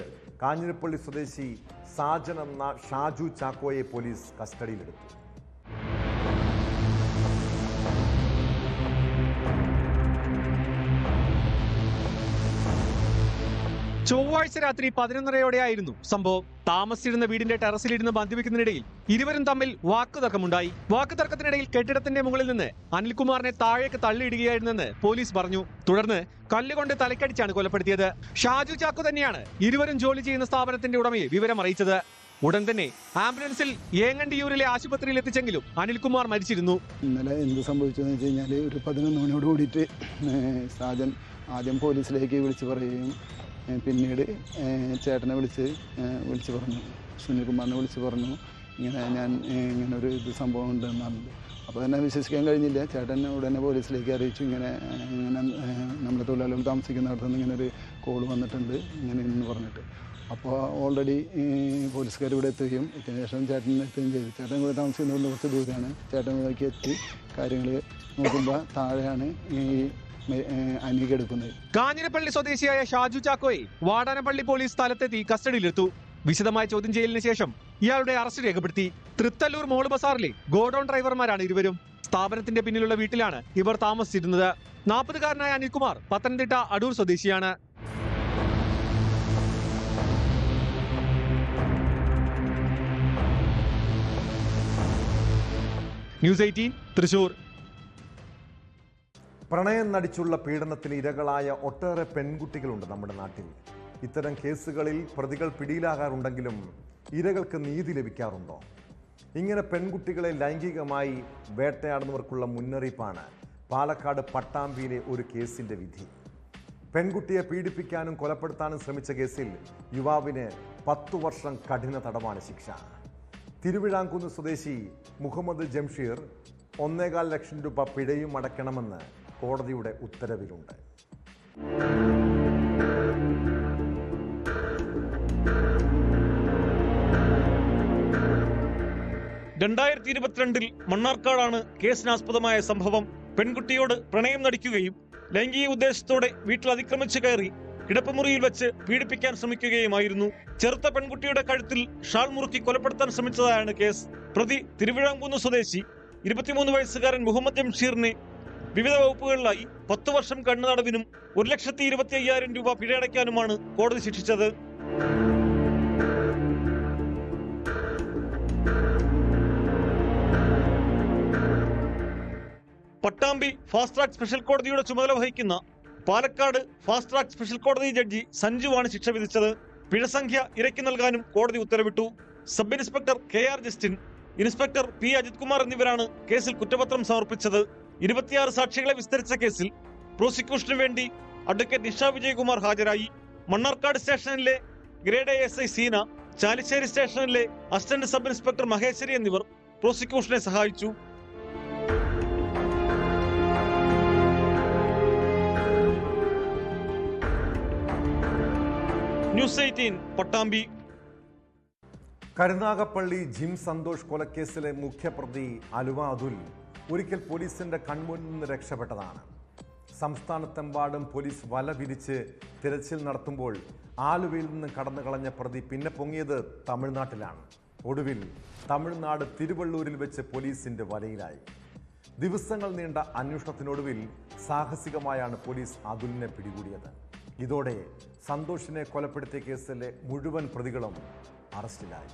കാഞ്ഞിരപ്പള്ളി സ്വദേശി സാജൻ എന്ന ഷാജു ചാക്കോയെ പോലീസ് കസ്റ്റഡിയിലെടുത്തു. ചൊവ്വാഴ്ച രാത്രി 11:30യോടെയായിരുന്നു സംഭവം. താമസിച്ചിരുന്ന വീടിന്റെ ടെറസിലിരുന്ന് മദ്യപിക്കുന്നതിനിടയിൽ ഇരുവരും തമ്മിൽ വാക്കുതർക്കമുണ്ടായി. വാക്കുതർക്കത്തിനിടയിൽ കെട്ടിടത്തിന്റെ മുകളിൽ നിന്ന് അനിൽകുമാറിനെ താഴേക്ക് തള്ളിയിടുകയായിരുന്നെന്ന് പോലീസ് പറഞ്ഞു. തുടർന്ന് കല്ലുകൊണ്ട് തലക്കടിച്ചാണ് കൊലപ്പെടുത്തിയത്. ഷാജു ചാക്കോ തന്നെയാണ് ഇരുവരും ജോലി ചെയ്യുന്ന സ്ഥാപനത്തിന്റെ ഉടമയെ വിവരം അറിയിച്ചത്. ഉടൻ തന്നെ ആംബുലൻസിൽ ഏങ്ങണ്ടിയൂരിലെ ആശുപത്രിയിൽ എത്തിച്ചെങ്കിലും അനിൽകുമാർ മരിച്ചിരുന്നു. ഇന്നലെ എന്ത് സംഭവിച്ചതെന്ന് വെച്ച് കഴിഞ്ഞാൽ ഒരു 11 മണിയോട് കൂടിയിട്ട് സാജൻ ആദ്യം പോലീസിലേക്ക് വിളിച്ചു പറയുകയും പിന്നീട് ചേട്ടനെ വിളിച്ച് പറഞ്ഞു, സുനിൽകുമാറിനെ വിളിച്ച് പറഞ്ഞു ഇങ്ങനെ ഒരു സംഭവം ഉണ്ടെന്ന് പറഞ്ഞത്. അപ്പോൾ തന്നെ വിശ്വസിക്കാൻ കഴിഞ്ഞില്ല. ചേട്ടൻ ഉടനെ പോലീസിലേക്ക് അറിയിച്ചു, ഇങ്ങനെ നമ്മുടെ തൊഴിലാളികൾ താമസിക്കുന്നിടത്തുനിന്ന് ഇങ്ങനെ ഒരു കോൾ വന്നിട്ടുണ്ട് എന്ന് പറഞ്ഞിട്ട്. അപ്പോൾ ഓൾറെഡി പോലീസുകാർ ഇവിടെ എത്തുകയും ഇതിന് ശേഷം ചേട്ടനെ എത്തുകയും ചെയ്തു. ചേട്ടൻ ഇവിടെ താമസിക്കുന്നതുകൊണ്ട് കുറച്ച് ദൂരമാണ്. ചേട്ടൻ ഇവിടേക്ക് എത്തി കാര്യങ്ങൾ നോക്കുമ്പോൾ താഴെയാണ് ഈ അനികെടുക്കുന്നത്. കാഞ്ഞിരപ്പള്ളി സ്വദേശിയായ ഷാജു ചാക്കോയെ വാടാനപ്പള്ളി പോലീസ് സ്ഥലത്തെത്തി കസ്റ്റഡിയിലെടുത്തു. വിശദമായ ചോദ്യം ചെയ്യലിന് ശേഷം ഇയാളുടെ അറസ്റ്റ് രേഖപ്പെടുത്തി. തൃത്തല്ലൂർ മോൾ ബസാറിലെ ഗോഡൌൺ ഡ്രൈവർമാരാണ് ഇരുവരും. സ്ഥാപനത്തിന്റെ പിന്നിലുള്ള വീട്ടിലാണ് ഇവർ താമസിച്ചിരുന്നത്. 40-കാരനായ അനിൽകുമാർ പത്തനംതിട്ട അടൂർ സ്വദേശിയാണ്. ന്യൂസ് 18 തൃശൂർ. പ്രണയം നടിച്ചുള്ള പീഡനത്തിന് ഇരകളായ ഒട്ടേറെ പെൺകുട്ടികളുണ്ട് നമ്മുടെ നാട്ടിൽ. ഇത്തരം കേസുകളിൽ പ്രതികൾ പിടിയിലാകാറുണ്ടെങ്കിലും ഇരകൾക്ക് നീതി ലഭിക്കാറുണ്ടോ? ഇങ്ങനെ പെൺകുട്ടികളെ ലൈംഗികമായി വേട്ടയാടുന്നവർക്കുള്ള മുന്നറിയിപ്പാണ് പാലക്കാട് പട്ടാമ്പിയിലെ ഒരു കേസിന്റെ വിധി. പെൺകുട്ടിയെ പീഡിപ്പിക്കാനും കൊലപ്പെടുത്താനും ശ്രമിച്ച കേസിൽ യുവാവിന് 10 വർഷം കഠിന തടവാണ് ശിക്ഷ. തിരുവിഴാംകുന്ന് സ്വദേശി മുഹമ്മദ് ജംഷീർ 1.25 ലക്ഷം രൂപ പിഴയും അടയ്ക്കണമെന്ന് കോടതിയുടെ ഉത്തരവിലുണ്ട്. മണ്ണാർക്കാടാണ് കേസിനാസ്പദമായ സംഭവം. പെൺകുട്ടിയോട് പ്രണയം നടിക്കുകയും ലൈംഗിക ഉദ്ദേശത്തോടെ വീട്ടിൽ അതിക്രമിച്ചു കയറി കിടപ്പുമുറിയിൽ വെച്ച് പീഡിപ്പിക്കാൻ ശ്രമിക്കുകയുമായിരുന്നു. ചെറുത്ത പെൺകുട്ടിയുടെ കഴുത്തിൽ ഷാൾ മുറുക്കി കൊലപ്പെടുത്താൻ ശ്രമിച്ചതായാണ് കേസ്. പ്രതി തിരുവിഴാംകുന്ന് സ്വദേശി 23 വയസ്സുകാരൻ മുഹമ്മദ് ജംഷീറിനെ വിവിധ വകുപ്പുകളിലായി 10 വർഷം കണ്ണുതടവിനും 1,25,000 രൂപ പിഴയടയ്ക്കാനുമാണ് കോടതി ശിക്ഷിച്ചത്. പട്ടാമ്പി ഫാസ്റ്റ് ട്രാക്ക് സ്പെഷ്യൽ കോടതിയുടെ ചുമതല വഹിക്കുന്ന പാലക്കാട് ഫാസ്റ്റ് ട്രാക്ക് സ്പെഷ്യൽ കോടതി ജഡ്ജി സഞ്ജുവാണ് ശിക്ഷ വിധിച്ചത്. പിഴസംഖ്യ ഇരയ്ക്ക് നൽകാനും കോടതി ഉത്തരവിട്ടു. Sub inspector KR Justin, inspector P Ajith Kumar എന്നിവരാണ് കേസിൽ കുറ്റപത്രം സമർപ്പിച്ചത്. 26 സാക്ഷികളെ വിസ്തരിച്ച കേസിൽ പ്രോസിക്യൂഷനു വേണ്ടി അഡ്വക്കേറ്റ് നിഷ വിജയകുമാർ ഹാജരായി. മണ്ണാർക്കാട് സ്റ്റേഷനിലെ ഗ്രേഡ് ASI സീന, ചാലിശ്ശേരി സ്റ്റേഷനിലെ അസിസ്റ്റന്റ് സബ് ഇൻസ്പെക്ടർ മഹേശ്വരി എന്നിവർ പ്രോസിക്യൂഷനെ സഹായിച്ചു. ന്യൂസ് 18 പട്ടാമ്പി. കരുനാഗപ്പള്ളി ജിം സന്തോഷ് കൊലക്കേസിലെ മുഖ്യപ്രതി അലുവ അതുൽ ഒരിക്കൽ പോലീസിന്റെ കൺമുന്നിൽ നിന്ന് രക്ഷപ്പെട്ടതാണ്. സംസ്ഥാനത്തെമ്പാടും പോലീസ് വല വിരിച്ച് തിരച്ചിൽ നടത്തുമ്പോൾ ആലുവയിൽ നിന്ന് കടന്നു കളഞ്ഞ പ്രതി പിന്നെ പൊങ്ങിയത് തമിഴ്നാട്ടിലാണ്. ഒടുവിൽ തമിഴ്നാട് തിരുവള്ളൂരിൽ വെച്ച് പോലീസിന്റെ വലയിലായി. ദിവസങ്ങൾ നീണ്ട അന്വേഷണത്തിനൊടുവിൽ സാഹസികമായാണ് പോലീസ് അതുലിനെ പിടികൂടിയത്. ഇതോടെ സന്തോഷിനെ കൊലപ്പെടുത്തിയ കേസിലെ മുഴുവൻ പ്രതികളും അറസ്റ്റിലായി.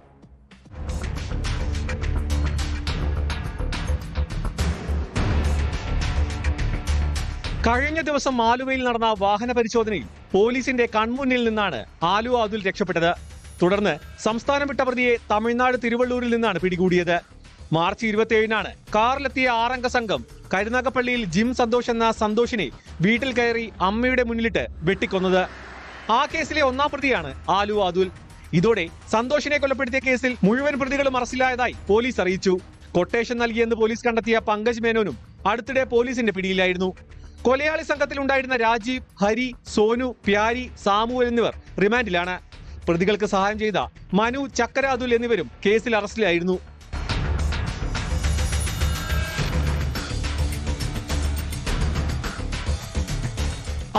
കഴിഞ്ഞ ദിവസം ആലുവയിൽ നടന്ന വാഹന പരിശോധനയിൽ പോലീസിന്റെ കൺമുന്നിൽ നിന്നാണ് ആലുവ അതുൽ രക്ഷപ്പെട്ടത്. തുടർന്ന് സംസ്ഥാനം വിട്ട പ്രതിയെ തമിഴ്നാട് തിരുവള്ളൂരിൽ നിന്നാണ് പിടികൂടിയത്. മാർച്ച് 27-നാണ് കാറിലെത്തിയ 6-അംഗ സംഘം കരുനാഗപ്പള്ളിയിൽ ജിം സന്തോഷ് എന്ന സന്തോഷിനെ വീട്ടിൽ കയറി അമ്മയുടെ മുന്നിലിട്ട് വെട്ടിക്കൊന്നത്. ആ കേസിലെ 1-ാം പ്രതിയാണ് ആലുവ അതുൽ. ഇതോടെ സന്തോഷിനെ കൊലപ്പെടുത്തിയ കേസിൽ മുഴുവൻ പ്രതികളും അറസ്റ്റിലായതായി പോലീസ് അറിയിച്ചു. കൊട്ടേഷൻ നൽകിയെന്ന് പോലീസ് കണ്ടെത്തിയ പങ്കജ് മേനോനും അടുത്തിടെ പോലീസിന്റെ പിടിയിലായിരുന്നു. കൊലയാളി സംഘത്തിലുണ്ടായിരുന്ന രാജീവ്, ഹരി, സോനു, പ്യാരി, സാമുവൽ എന്നിവർ റിമാൻഡിലാണ്. പ്രതികൾക്ക് സഹായം ചെയ്ത മനു, ചക്കര അതുൽ എന്നിവരും കേസിൽ അറസ്റ്റിലായിരുന്നു.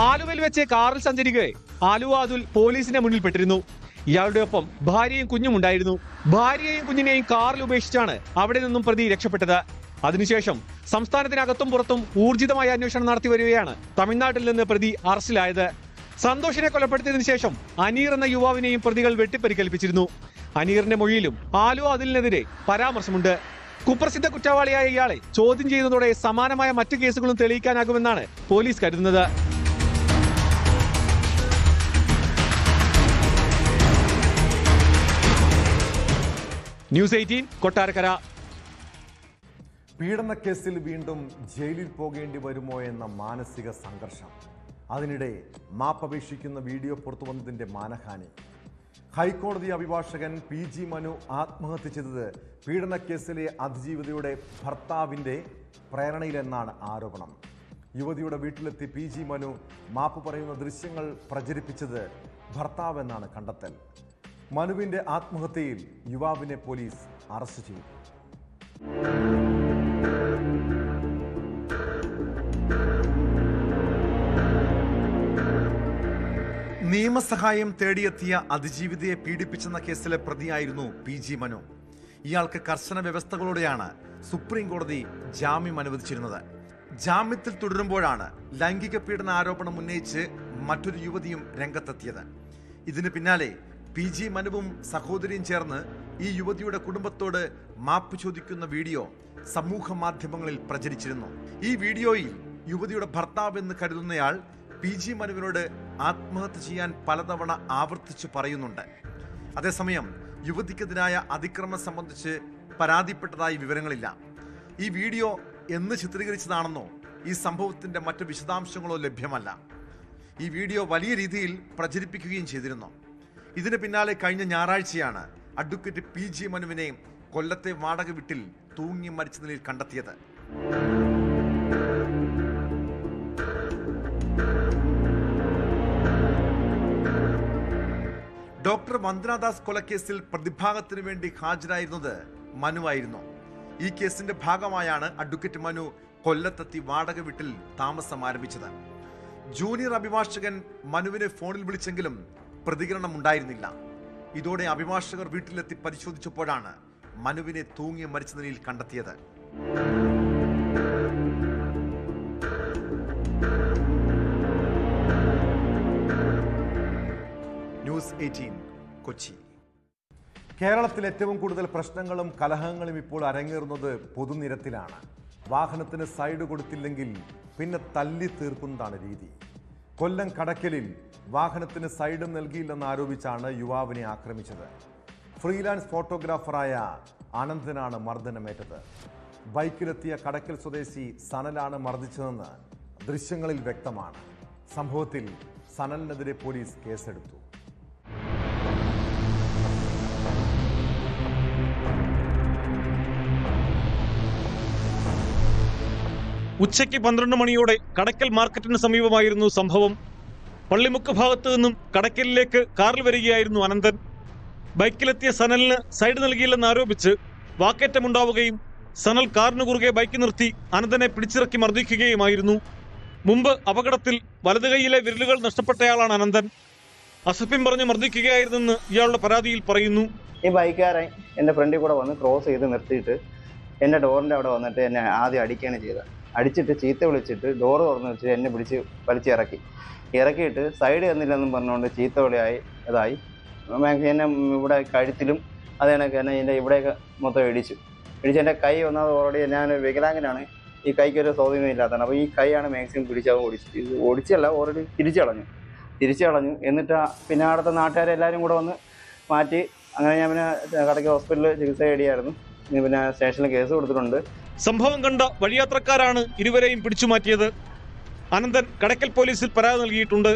ആലുവയിൽ വെച്ച് കാറിൽ സഞ്ചരിക്കവേ ആലുവ അതുൽ പോലീസിന്റെ മുന്നിൽ പെട്ടിരുന്നു. ഇയാളുടെ ഒപ്പം ഭാര്യയും കുഞ്ഞും ഉണ്ടായിരുന്നു. ഭാര്യയെയും കുഞ്ഞിനെയും കാറിൽ ഉപേക്ഷിച്ചാണ് അവിടെ നിന്നും പ്രതി രക്ഷപ്പെട്ടത്. അതിനുശേഷം സംസ്ഥാനത്തിനകത്തും പുറത്തും ഊർജിതമായ അന്വേഷണം നടത്തി വരികയാണ് തമിഴ്നാട്ടിൽ നിന്ന് പ്രതി അറസ്റ്റിലായത്. സന്തോഷിനെ കൊലപ്പെടുത്തിയതിനു ശേഷം അനീർ എന്ന യുവാവിനെയും പ്രതികൾ വെട്ടിപ്പരിക്കേൽപ്പിച്ചിരുന്നു. അനീറിന്റെ മൊഴിയിലും ആലുവ അതിലിനെതിരെ പരാമർശമുണ്ട്. കുപ്രസിദ്ധ കുറ്റവാളിയായ ഇയാളെ ചോദ്യം ചെയ്യുന്നതോടെ സമാനമായ മറ്റു കേസുകളും തെളിയിക്കാനാകുമെന്നാണ് പോലീസ് കരുതുന്നത്. ന്യൂസ് 18 കൊട്ടാരക്കര. പീഡനക്കേസിൽ വീണ്ടും ജയിലിൽ പോകേണ്ടി വരുമോ എന്ന മാനസിക സംഘർഷം. അതിനിടെ മാപ്പപേക്ഷിക്കുന്ന വീഡിയോ പുറത്തുവന്നതിൻ്റെ മാനഹാനി. ഹൈക്കോടതി അഭിഭാഷകൻ PG മനു ആത്മഹത്യ ചെയ്തത് പീഡനക്കേസിലെ അതിജീവിതയുടെ ഭർത്താവിൻ്റെ പ്രേരണയിലെന്നാണ് ആരോപണം. യുവതിയുടെ വീട്ടിലെത്തി PG മനു മാപ്പ് പറയുന്ന ദൃശ്യങ്ങൾ പ്രചരിപ്പിച്ചത് ഭർത്താവെന്നാണ് കണ്ടെത്തൽ. മനുവിൻ്റെ ആത്മഹത്യയിൽ യുവാവിനെ പോലീസ് അറസ്റ്റ് ചെയ്തു. നിയമസഹായം തേടിയെത്തിയ അതിജീവിതയെ പീഡിപ്പിച്ചെന്ന കേസിലെ പ്രതിയായിരുന്നു PG മനു. ഇയാൾക്ക് കർശന വ്യവസ്ഥകളോടെയാണ് സുപ്രീം കോടതി ജാമ്യം അനുവദിച്ചിരുന്നത്. ജാമ്യത്തിൽ തുടരുമ്പോഴാണ് ലൈംഗിക പീഡന ആരോപണം ഉന്നയിച്ച് മറ്റൊരു യുവതിയും രംഗത്തെത്തിയത്. ഇതിന് പിന്നാലെ PG മനുവും സഹോദരിയും ചേർന്ന് ഈ യുവതിയുടെ കുടുംബത്തോട് മാപ്പ് ചോദിക്കുന്ന വീഡിയോ സമൂഹ മാധ്യമങ്ങളിൽ പ്രചരിച്ചിരുന്നു. ഈ വീഡിയോയിൽ യുവതിയുടെ ഭർത്താവെന്ന് കരുതുന്നയാൾ PG മനുവിനോട് ആത്മഹത്യ ചെയ്യാൻ പലതവണ ആവർത്തിച്ചു പറയുന്നുണ്ട്. അതേസമയം യുവതിക്കെതിരായ അതിക്രമം സംബന്ധിച്ച് പരാതിപ്പെട്ടതായി വിവരങ്ങളില്ല. ഈ വീഡിയോ എന്ന് ചിത്രീകരിച്ചതാണെന്നോ ഈ സംഭവത്തിന്റെ മറ്റ് വിശദാംശങ്ങളോ ലഭ്യമല്ല. ഈ വീഡിയോ വലിയ രീതിയിൽ പ്രചരിപ്പിക്കുകയും ചെയ്തിരുന്നു. ഇതിന് പിന്നാലെ കഴിഞ്ഞ ഞായറാഴ്ചയാണ് അഡ്വക്കേറ്റ് PG മനുവിനെ കൊല്ലത്തെ വാടക വീട്ടിൽ തൂങ്ങി മരിച്ച നിലയിൽ കണ്ടെത്തിയത്. ഡോക്ടർ വന്ദനാദാസ് കൊലക്കേസിൽ പ്രതിഭാഗത്തിനു വേണ്ടി ഹാജരായിരുന്നത് മനുവായിരുന്നു. ഈ കേസിന്റെ ഭാഗമായാണ് അഡ്വക്കേറ്റ് മനു കൊല്ലത്തെത്തി വാടക വീട്ടിൽ താമസം ആരംഭിച്ചത്. ജൂനിയർ അഭിഭാഷകൻ മനുവിനെ ഫോണിൽ വിളിച്ചെങ്കിലും പ്രതികരണം ഉണ്ടായിരുന്നില്ല. ഇതോടെ അഭിഭാഷകർ വീട്ടിലെത്തി പരിശോധിച്ചപ്പോഴാണ് മനുവിനെ തൂങ്ങി മരിച്ച നിലയിൽ കണ്ടെത്തിയത്. ന്യൂസ് 18 കൊച്ചി. കേരളത്തിൽ ഏറ്റവും കൂടുതൽ പ്രശ്നങ്ങളും കലഹങ്ങളും ഇപ്പോൾ അരങ്ങേറുന്നത് പൊതുനിരത്തിലാണ്. വാഹനത്തിന് സൈഡ് കൊടുത്തില്ലെങ്കിൽ പിന്നെ തല്ലി തീർക്കുന്നതാണ് രീതി. കൊല്ലം കടക്കലിൽ വാഹനത്തിന് സൈഡ് നൽകിയില്ലെന്ന് ആരോപിച്ചാണ് യുവാവിനെ ആക്രമിച്ചത്. ഫ്രീലാൻസ് ഫോട്ടോഗ്രാഫറായ അനന്തനാണ് മർദ്ദനമേറ്റത്. ബൈക്കിലെത്തിയ കടക്കൽ സ്വദേശി സനലാണ് മർദ്ദിച്ചതെന്ന് ദൃശ്യങ്ങളിൽ വ്യക്തമാണ്. സംഭവത്തിൽ സനലിനെതിരെ പോലീസ് കേസെടുത്തു. ഉച്ചയ്ക്ക് 12 മണിയോടെ കടക്കൽ മാർക്കറ്റിന് സമീപമായിരുന്നു സംഭവം. പള്ളിമുക്ക് ഭാഗത്തു നിന്നും കടക്കലിലേക്ക് കാറിൽ വരികയായിരുന്നു അനന്തൻ. ബൈക്കിലെത്തിയ സനലിന് സൈഡ് നൽകിയില്ലെന്ന് ആരോപിച്ച് വാക്കേറ്റമുണ്ടാവുകയും സനൽ കാറിന് കുറുകെ ബൈക്ക് നിർത്തി അനന്തനെ പിടിച്ചിറക്കി മർദ്ദിക്കുകയുമായിരുന്നു. മുമ്പ് അപകടത്തിൽ വലതു കൈയിലെ വിരലുകൾ നഷ്ടപ്പെട്ടയാളാണ് അനന്തൻ. അസഭ്യം പറഞ്ഞ് മർദ്ദിക്കുകയായിരുന്നെന്ന് ഇയാളുടെ പരാതിയിൽ പറയുന്നു. ഈ ബൈക്കുകാരൻ എൻ്റെ ഫ്രണ്ടിൽ കൂടെ വന്ന് ക്രോസ് ചെയ്ത് നിർത്തിയിട്ട് എൻ്റെ ഡോറിൻ്റെ അവിടെ വന്നിട്ട് എന്നെ ആദ്യം അടിക്കുകയാണ് ചെയ്തത്. അടിച്ചിട്ട് ചീത്ത വിളിച്ചിട്ട് ഡോറ് തുറന്ന് വെച്ച് എന്നെ പിടിച്ച് ഇറക്കിയിട്ട് സൈഡ് തന്നില്ലെന്നും പറഞ്ഞുകൊണ്ട് ചീത്ത വിളിയായി ഇതായി. എന്നെ ഇവിടെ കഴുത്തിലും അത് കണക്ക് എന്നെ എൻ്റെ ഇവിടെയൊക്കെ മൊത്തം ഇടിച്ച് എൻ്റെ കൈ ഒന്നാമത് ഓൾറെഡി ഞാൻ വികലാംഗനാണ്. ഈ കൈക്കൊരു സ്വാധീനം ഇല്ലാത്തതാണ്. അപ്പോൾ ഈ കൈയാണ് മാക്സിമം പിടിച്ചത് ഓടിച്ചല്ല ഓൾറെഡി തിരിച്ചു കളഞ്ഞു. എന്നിട്ട് പിന്നെ അവിടുത്തെ നാട്ടുകാരെല്ലാവരും കൂടെ വന്ന് മാറ്റി. അങ്ങനെ ഞാൻ പിന്നെ കടയ്ക്ക് ഹോസ്പിറ്റലിൽ ചികിത്സ തേടിയായിരുന്നു. പിന്നെ സ്റ്റേഷനിൽ കേസ് കൊടുത്തിട്ടുണ്ട്. സംഭവം കണ്ട വഴിയാത്രക്കാരാണ് ഇരുവരെയും പിടിച്ചുമാറ്റിയത്. അനന്തൻ കടക്കൽ പോലീസിൽ പരാതി നൽകിയിട്ടുണ്ട്.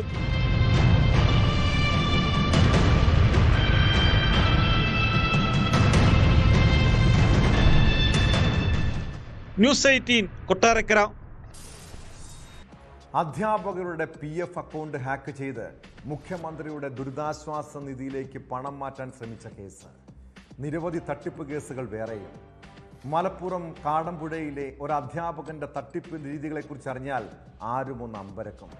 ന്യൂസ് 18 കൊട്ടാരക്കര. അധ്യാപകരുടെ PF അക്കൗണ്ട് ഹാക്ക് ചെയ്ത് മുഖ്യമന്ത്രിയുടെ ദുരിതാശ്വാസ നിധിയിലേക്ക് പണം മാറ്റാൻ ശ്രമിച്ച കേസ്. നിരവധി തട്ടിപ്പ് കേസുകൾ വേറെയും. മലപ്പുറം കാടമ്പുഴയിലെ ഒരു അധ്യാപകന്റെ തട്ടിപ്പ് രീതികളെക്കുറിച്ച് അറിഞ്ഞാൽ ആരും ഒന്ന് അമ്പരക്കും.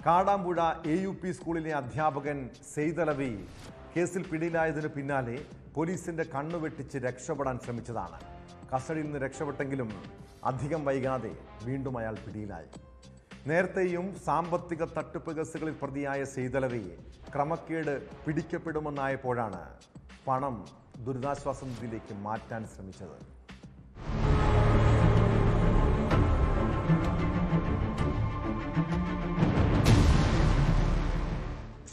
കാടാമ്പുഴ AUP സ്കൂളിലെ അധ്യാപകൻ സെയ്തലവി കേസിൽ പിടിയിലായതിനു പിന്നാലെ പോലീസിന്റെ കണ്ണുവെട്ടിച്ച് രക്ഷപ്പെടാൻ ശ്രമിച്ചതാണ്. കസ്റ്റഡിയിൽ നിന്ന് രക്ഷപ്പെട്ടെങ്കിലും അധികം വൈകാതെ വീണ്ടും അയാൾ പിടിയിലായി. നേരത്തെയും സാമ്പത്തിക തട്ടിപ്പ് കേസുകളിൽ പ്രതിയായ സെയ്തലവി ക്രമക്കേട് പിടിക്കപ്പെടുമെന്നായപ്പോഴാണ് പണം ദുരിതാശ്വാസ നിധിയിലേക്ക് മാറ്റാൻ ശ്രമിച്ചത്.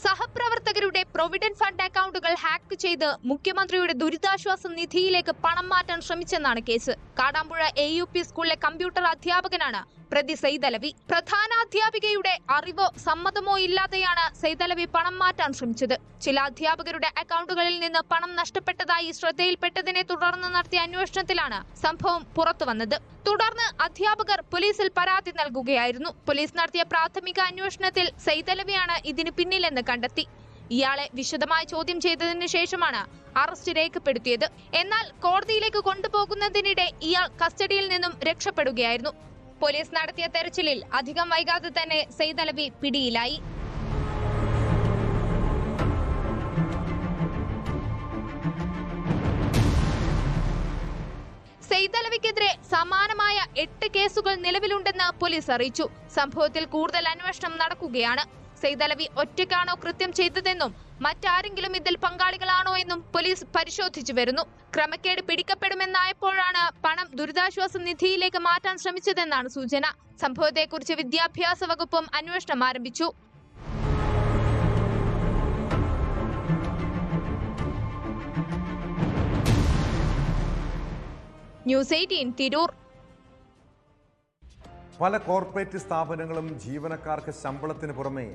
സഹപ്രവർത്തകരുടെ പ്രൊവിഡന്റ് ഫണ്ട് അക്കൗണ്ടുകൾ ഹാക്ക് ചെയ്ത് മുഖ്യമന്ത്രിയുടെ ദുരിതാശ്വാസ നിധിയിലേക്ക് പണം മാറ്റാൻ ശ്രമിച്ചെന്നാണ് കേസ്. കാടാമ്പുഴ AUP സ്കൂളിലെ കമ്പ്യൂട്ടർ അധ്യാപകനാണ് പ്രതി സെയ്തലവി. പ്രധാന അധ്യാപികയുടെ അറിവോ സമ്മതമോ ഇല്ലാതെയാണ് സെയ്തലവി പണം മാറ്റാൻ ശ്രമിച്ചത്. ചില അധ്യാപകരുടെ അക്കൗണ്ടുകളിൽ നിന്ന് പണം നഷ്ടപ്പെട്ടതായി ശ്രദ്ധയിൽപ്പെട്ടതിനെ തുടർന്ന് നടത്തിയ അന്വേഷണത്തിലാണ് സംഭവം പുറത്തുവന്നത്. തുടർന്ന് അധ്യാപകർ പോലീസിൽ പരാതി നൽകുകയായിരുന്നു. പോലീസ് നടത്തിയ പ്രാഥമിക അന്വേഷണത്തിൽ സെയ്തലവിയാണ് ഇതിന് പിന്നിലെന്ന് കണ്ടെത്തി. ഇയാളെ വിശദമായി ചോദ്യം ചെയ്തതിനു ശേഷമാണ് അറസ്റ്റ് രേഖപ്പെടുത്തിയത്. എന്നാൽ കോടതിയിലേക്ക് കൊണ്ടുപോകുന്നതിനിടെ ഇയാൾ കസ്റ്റഡിയിൽ നിന്നും രക്ഷപ്പെടുകയായിരുന്നു. പോലീസ് നടത്തിയ തെരച്ചിലിൽ അധികം വൈകാതെ തന്നെ സെയ്തലവി പിടിയിലായി. സെയ്തലവിക്കെതിരെ സമാനമായ 8 കേസുകൾ നിലവിലുണ്ടെന്ന് പോലീസ് അറിയിച്ചു. സംഭവത്തിൽ കൂടുതൽ അന്വേഷണം നടക്കുകയാണ്. സെയ്തലവി ഒറ്റയ്ക്കാണോ കൃത്യം ചെയ്തതെന്നും മറ്റാരെങ്കിലും ഇതിൽ പങ്കാളികളാണോ എന്നും പോലീസ് പരിശോധിച്ചു വരുന്നു. ക്രമക്കേട് പിടിക്കപ്പെടുമെന്നായപ്പോഴാണ് പണം ദുരിതാശ്വാസ നിധിയിലേക്ക് മാറ്റാൻ ശ്രമിച്ചതെന്നാണ് സൂചന. സംഭവത്തെക്കുറിച്ച് വിദ്യാഭ്യാസ വകുപ്പും അന്വേഷണം ആരംഭിച്ചു. ന്യൂസ് 18 തിരൂർ. പല കോർപ്പറേറ്റ് സ്ഥാപനങ്ങളും ജീവനക്കാർക്ക് ശമ്പളത്തിന് പുറമെ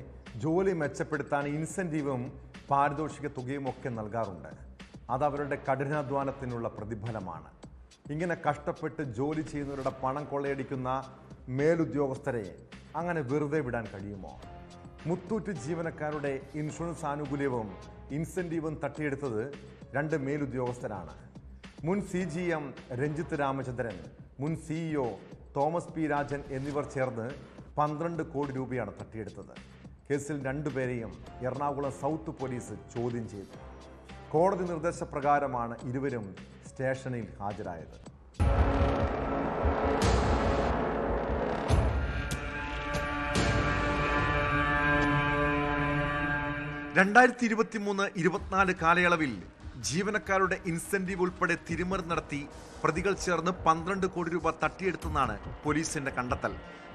ജോലി മെച്ചപ്പെടുത്താൻ ഇൻസെന്റീവും പാരിതോഷിക തുകയും ഒക്കെ നൽകാറുണ്ട്. അത് അവരുടെ കഠിനാധ്വാനത്തിനുള്ള പ്രതിഫലമാണ്. ഇങ്ങനെ കഷ്ടപ്പെട്ട് ജോലി ചെയ്യുന്നവരുടെ പണം കൊള്ളയടിക്കുന്ന മേലുദ്യോഗസ്ഥരെ അങ്ങനെ വെറുതെ വിടാൻ കഴിയുമോ? മുത്തൂറ്റ് ജീവനക്കാരുടെ ഇൻഷുറൻസ് ആനുകൂല്യവും ഇൻസെന്റീവും തട്ടിയെടുത്തത് 2 മേലുദ്യോഗസ്ഥരാണ്. മുൻ CGM രഞ്ജിത്ത് രാമചന്ദ്രൻ, മുൻ CEO തോമസ് P. രാജൻ എന്നിവർ ചേർന്ന് 12 കോടി രൂപയാണ് തട്ടിയെടുത്തത്. കേസിൽ 2 പേരെയും എറണാകുളം സൗത്ത് പോലീസ് ചോദ്യം ചെയ്തു. കോടതി നിർദ്ദേശപ്രകാരമാണ് ഇരുവരും സ്റ്റേഷനിൽ ഹാജരായത്. രണ്ടായിരത്തി 23-24 കാലയളവിൽ ജീവനക്കാരുടെ ഇൻസെന്റീവ് ഉൾപ്പെടെ തിരിമറി നടത്തി പ്രതികൾ ചേർന്ന് 12 കോടി രൂപ തട്ടിയെടുത്തെന്നാണ് പോലീസിന്റെ കണ്ടെത്തൽ.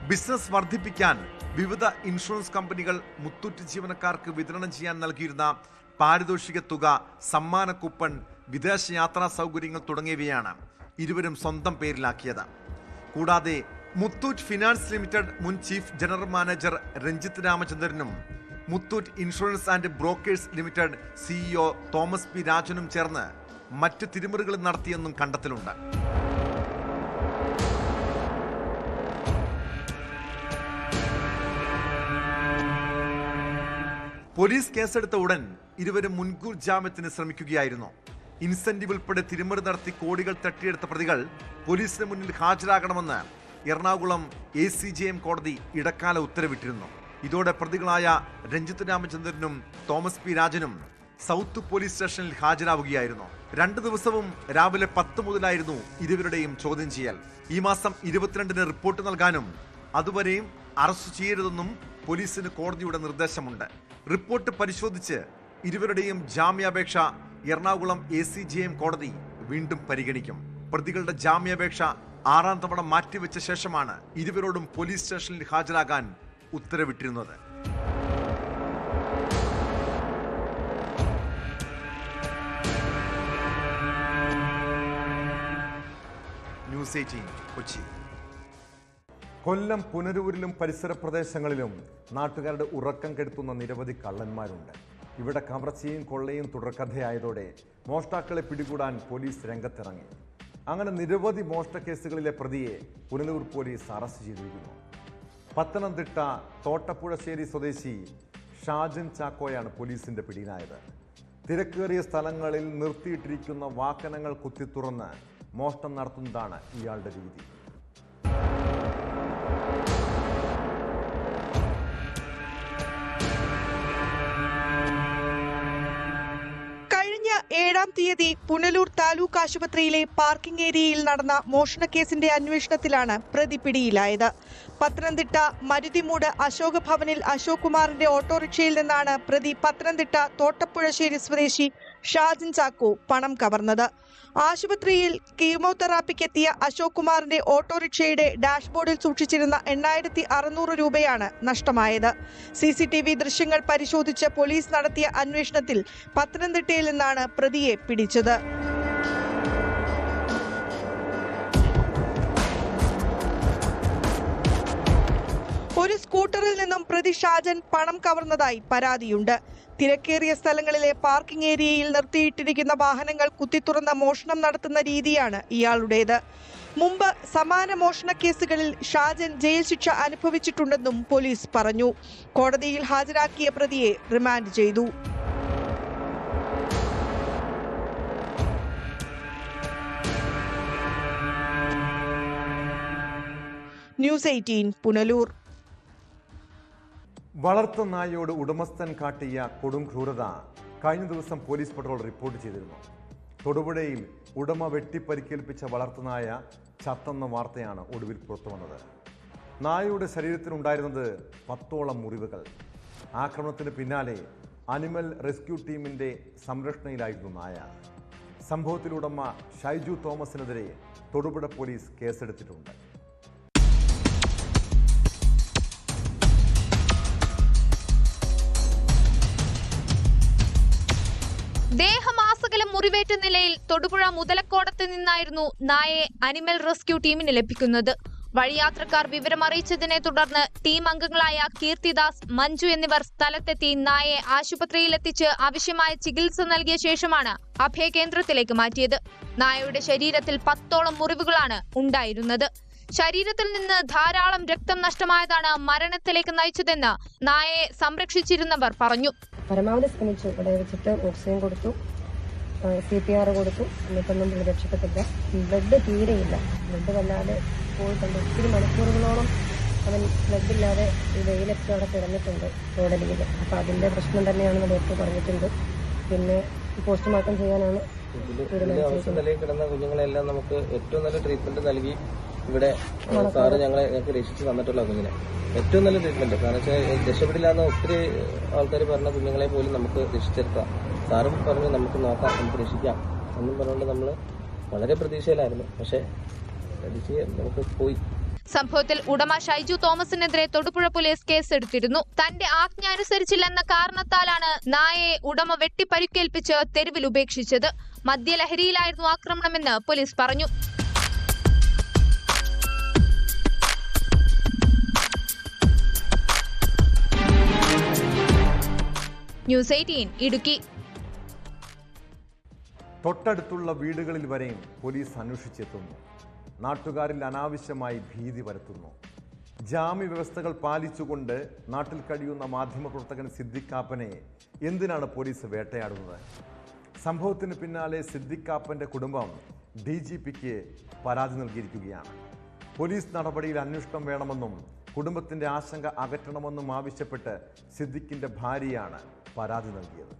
ബിസിനസ് വർദ്ധിപ്പിക്കാൻ വിവിധ ഇൻഷുറൻസ് കമ്പനികൾ മുത്തൂറ്റ് ജീവനക്കാർക്ക് വിതരണം ചെയ്യാൻ നൽകിയിരുന്ന പാരിതോഷിക തുക, സമ്മാന കൂപ്പൺ, വിദേശ യാത്രാ സൗകര്യങ്ങൾ തുടങ്ങിയവയാണ് ഇരുവരും സ്വന്തം പേരിലാക്കിയത്. കൂടാതെ മുത്തൂറ്റ് ഫിനാൻസ് ലിമിറ്റഡ് മുൻ ചീഫ് ജനറൽ മാനേജർ രഞ്ജിത്ത് രാമചന്ദ്രനും Muthoot insurance and brokers limited CEO Thomas P. രാജനും ചേർന്ന് മറ്റ് തിരിമറികൾ നടത്തിയെന്നും കണ്ടെത്തലുണ്ട്. പോലീസ് കേസെടുത്ത ഉടൻ ഇരുവരും മുൻകൂർ ജാമ്യത്തിന് ശ്രമിക്കുകയായിരുന്നു. ഇൻസെന്റീവ് ഉൾപ്പെടെ തിരിമറി നടത്തി കോടികൾ തട്ടിയെടുത്ത പ്രതികൾ പോലീസിന് മുന്നിൽ ഹാജരാകണമെന്ന് എറണാകുളം ACJM കോടതി ഇടക്കാല ഉത്തരവിട്ടിരുന്നു. ഇതോടെ പ്രതികളായ രഞ്ജിത്ത് രാമചന്ദ്രനും തോമസ് P. രാജനും സൗത്ത് പോലീസ് സ്റ്റേഷനിൽ ഹാജരാവുകയായിരുന്നു. 2 ദിവസവും രാവിലെ 10 മുതലായിരുന്നു ഇരുവരുടെയും ചോദ്യം ചെയ്യൽ. ഈ മാസം 22-ന് റിപ്പോർട്ട് നൽകാനും അതുവരെയും അറസ്റ്റ് ചെയ്യരുതെന്നും പോലീസിന് കോടതിയുടെ നിർദ്ദേശമുണ്ട്. റിപ്പോർട്ട് പരിശോധിച്ച് ഇരുവരുടെയും ജാമ്യാപേക്ഷ എറണാകുളം ACJM കോടതി വീണ്ടും പരിഗണിക്കും. പ്രതികളുടെ ജാമ്യാപേക്ഷ 6ാം തവണ മാറ്റിവെച്ച ശേഷമാണ് ഇരുവരോടും പോലീസ് സ്റ്റേഷനിൽ ഹാജരാകാൻ ഉത്തരവിട്ടിരുന്നത്. ന്യൂസ് 18 കൊച്ചി. കൊല്ലം പുനരൂരിലും പരിസര പ്രദേശങ്ങളിലും നാട്ടുകാരുടെ ഉറക്കം കെടുത്തുന്ന നിരവധി കള്ളന്മാരുണ്ട്. ഇവിടെ കവർച്ചയും കൊള്ളയും തുടർക്കഥയായതോടെ മോഷ്ടാക്കളെ പിടികൂടാൻ പോലീസ് രംഗത്തിറങ്ങി. അങ്ങനെ നിരവധി മോഷണ കേസുകളിലെ പ്രതിയെ പുനലൂർ പോലീസ് അറസ്റ്റ് ചെയ്തിരിക്കുന്നു. പത്തനംതിട്ട തോട്ടപ്പുഴശ്ശേരി സ്വദേശി ഷാജൻ ചാക്കോയാണ് പോലീസിന്റെ പിടിയിലായത്. തിരക്കേറിയ സ്ഥലങ്ങളിൽ നിർത്തിയിട്ടിരിക്കുന്ന വാഹനങ്ങൾ കുത്തിത്തുറന്ന് മോഷണം നടത്തുന്നതാണ് ഇയാളുടെ രീതി. കഴിഞ്ഞ 7-ാം തീയതി പുനലൂർ താലൂക്ക് ആശുപത്രിയിലെ പാർക്കിംഗ് ഏരിയയിൽ നടന്ന മോഷണക്കേസിന്റെ അന്വേഷണത്തിലാണ് പ്രതി പിടിയിലായത്. പത്തനംതിട്ട മരുതിമൂട് അശോക ഭവനിൽ അശോക് കുമാറിന്റെ ഓട്ടോറിക്ഷയിൽ നിന്നാണ് പ്രതി പത്തനംതിട്ട തോട്ടപ്പുഴശ്ശേരി സ്വദേശി ഷാജൻ ചാക്കോ പണം കവർന്നത്. ആശുപത്രിയിൽ കീമോതെറാപ്പിക്കെത്തിയ അശോക് കുമാറിന്റെ ഓട്ടോറിക്ഷയുടെ ഡാഷ്ബോർഡിൽ സൂക്ഷിച്ചിരുന്ന 8600 രൂപയാണ് നഷ്ടമായത്. CCTV ദൃശ്യങ്ങൾ പരിശോധിച്ച് പോലീസ് നടത്തിയ അന്വേഷണത്തിൽ പത്തനംതിട്ടയിൽ നിന്നാണ് പ്രതിയെ പിടിച്ചത്. ഒരു സ്കൂട്ടറിൽ നിന്നും പ്രതി ഷാജൻ പണം കവർന്നതായി പരാതിയുണ്ട്. തിരക്കേറിയ സ്ഥലങ്ങളിലെ പാർക്കിംഗ് ഏരിയയിൽ നിർത്തിയിട്ടിരിക്കുന്ന വാഹനങ്ങൾ കുത്തിത്തുറന്ന മോഷണം നടത്തുന്ന രീതിയാണ് ഇയാളുടേത്. മുമ്പ് സമാന മോഷണ കേസുകളിൽ ഷാജൻ ജയിൽ ശിക്ഷ അനുഭവിച്ചിട്ടുണ്ടെന്നും പോലീസ് പറഞ്ഞു. കോടതിയിൽ ഹാജരാക്കിയ പ്രതിയെ റിമാൻഡ് ചെയ്തു. ന്യൂസ് 18 പുനലൂർ. വളർത്തു നായയോട് ഉടമസ്ഥൻ കാട്ടിയ കൊടും ക്രൂരത കഴിഞ്ഞ ദിവസം പോലീസ് പട്രോൾ റിപ്പോർട്ട് ചെയ്തിരുന്നു. തൊടുപുഴയിൽ ഉടമ വെട്ടിപ്പരിക്കേൽപ്പിച്ച വളർത്തുനായ ചത്തെന്ന വാർത്തയാണ് ഒടുവിൽ പുറത്തു വന്നത്. നായയുടെ ശരീരത്തിലുണ്ടായിരുന്നത് 10ഓളം മുറിവുകൾ. ആക്രമണത്തിന് പിന്നാലെ അനിമൽ റെസ്ക്യൂ ടീമിന്റെ സംരക്ഷണയിലായിരുന്നു നായ. സംഭവത്തിൽ ഉടമ ഷൈജു തോമസിനെതിരെ തൊടുപുഴ പോലീസ് കേസെടുത്തിട്ടുണ്ട്. ദേഹമാസകലം മുറിവേറ്റ നിലയിൽ തൊടുപുഴ മുതലക്കോടത്ത് നിന്നായിരുന്നു നായയെ അനിമൽ റെസ്ക്യൂ ടീമിന് ലഭിക്കുന്നത്. വഴിയാത്രക്കാർ വിവരമറിയിച്ചതിനെ തുടർന്ന് ടീം അംഗങ്ങളായ കീർത്തിദാസ്, മഞ്ജു എന്നിവർ സ്ഥലത്തെത്തി നായയെ ആശുപത്രിയിലെത്തിച്ച് ആവശ്യമായ ചികിത്സ നൽകിയ ശേഷമാണ് അഭയകേന്ദ്രത്തിലേക്ക് മാറ്റിയത്. നായയുടെ ശരീരത്തിൽ 10ഓളം മുറിവുകളാണ് ഉണ്ടായിരുന്നത്. ശരീരത്തിൽ നിന്ന് ധാരാളം രക്തം നഷ്ടമായതാണ് മരണത്തിലേക്ക് നയിച്ചതെന്ന് നായയെ സംരക്ഷിച്ചിരുന്നവർ പറഞ്ഞു. പരമാവധി ശ്രമിച്ചു. ഇവിടെ വെച്ചിട്ട് ഓക്സിജൻ കൊടുത്തു, CPR കൊടുത്തു, എന്നിട്ടൊന്നും രക്ഷപ്പെട്ടില്ല. ബ്ലഡ് തീരെയില്ല. ബ്ലഡ് വല്ലാതെ പോയിട്ടുണ്ട്. ഒത്തിരി മണിക്കൂറുകളോളം അവൻ ബ്ലഡില്ലാതെ ഈ വെയിലൊക്കെ അവിടെ കിടന്നിട്ടുണ്ട് റോഡരികിൽ. അപ്പോൾ അതിൻ്റെ പ്രശ്നം തന്നെയാണെന്ന് ഡോക്ടർ പറഞ്ഞിട്ടുണ്ട്. പിന്നെ പോസ്റ്റ്മോർട്ടം ചെയ്യാനാണ് നിലയിൽ കിടന്ന കുഞ്ഞുങ്ങളെല്ലാം നമുക്ക് ഏറ്റവും നല്ല ട്രീറ്റ്മെന്റ് നൽകി ഇവിടെ സാറ് ഞങ്ങൾക്ക് രക്ഷിച്ച് തന്നിട്ടുള്ള കുഞ്ഞിനെ ഏറ്റവും നല്ല ട്രീറ്റ്മെന്റ്. കാരണം വെച്ചാൽ രക്ഷപ്പെടില്ലാന്ന് ഒത്തിരി ആൾക്കാർ പറഞ്ഞ കുഞ്ഞുങ്ങളെ പോലും നമുക്ക് രക്ഷിച്ചെടുക്കാം. സാറും പറഞ്ഞു നമുക്ക് നോക്കാം, നമുക്ക് രക്ഷിക്കാം എന്നും പറഞ്ഞുകൊണ്ട് നമ്മൾ വളരെ പ്രതീക്ഷയിലായിരുന്നു. പക്ഷെ നമുക്ക് പോയി. സംഭവത്തിൽ ഉടമ ഷൈജു തോമസിനെതിരെ തൊടുപുഴ പോലീസ് കേസെടുത്തിരുന്നു. തന്റെ ആജ്ഞ അനുസരിച്ചില്ലെന്ന കാരണത്താലാണ് നായയെ ഉടമ വെട്ടിപ്പരിക്കേൽപ്പിച്ച് തെരുവിൽ ഉപേക്ഷിച്ചത്. മദ്യലഹരിയിലായിരുന്നു ആക്രമണമെന്ന് പോലീസ് പറഞ്ഞു. ന്യൂസ് 18 ഇടുക്കി. തൊട്ടടുത്തുള്ള വീടുകളിൽ വരെയും പോലീസ് അന്വേഷിച്ചെത്തുന്നു. നാട്ടുകാരിൽ അനാവശ്യമായി ഭീതി പരത്തുന്നു. ജാമ്യ വ്യവസ്ഥകൾ പാലിച്ചുകൊണ്ട് നാട്ടിൽ കഴിയുന്ന മാധ്യമപ്രവർത്തകൻ സിദ്ദിഖാപ്പനെ എന്തിനാണ് പോലീസ് വേട്ടയാടുന്നത്? സംഭവത്തിന് പിന്നാലെ സിദ്ദിഖാപ്പന്റെ കുടുംബം DGPക്ക് പരാതി നൽകിയിരിക്കുകയാണ്. പോലീസ് നടപടിയിൽ അന്വേഷണം വേണമെന്നും കുടുംബത്തിന്റെ ആശങ്ക അകറ്റണമെന്നും ആവശ്യപ്പെട്ട് സിദ്ദിഖിന്റെ ഭാര്യയാണ് പരാതി നൽകിയത്.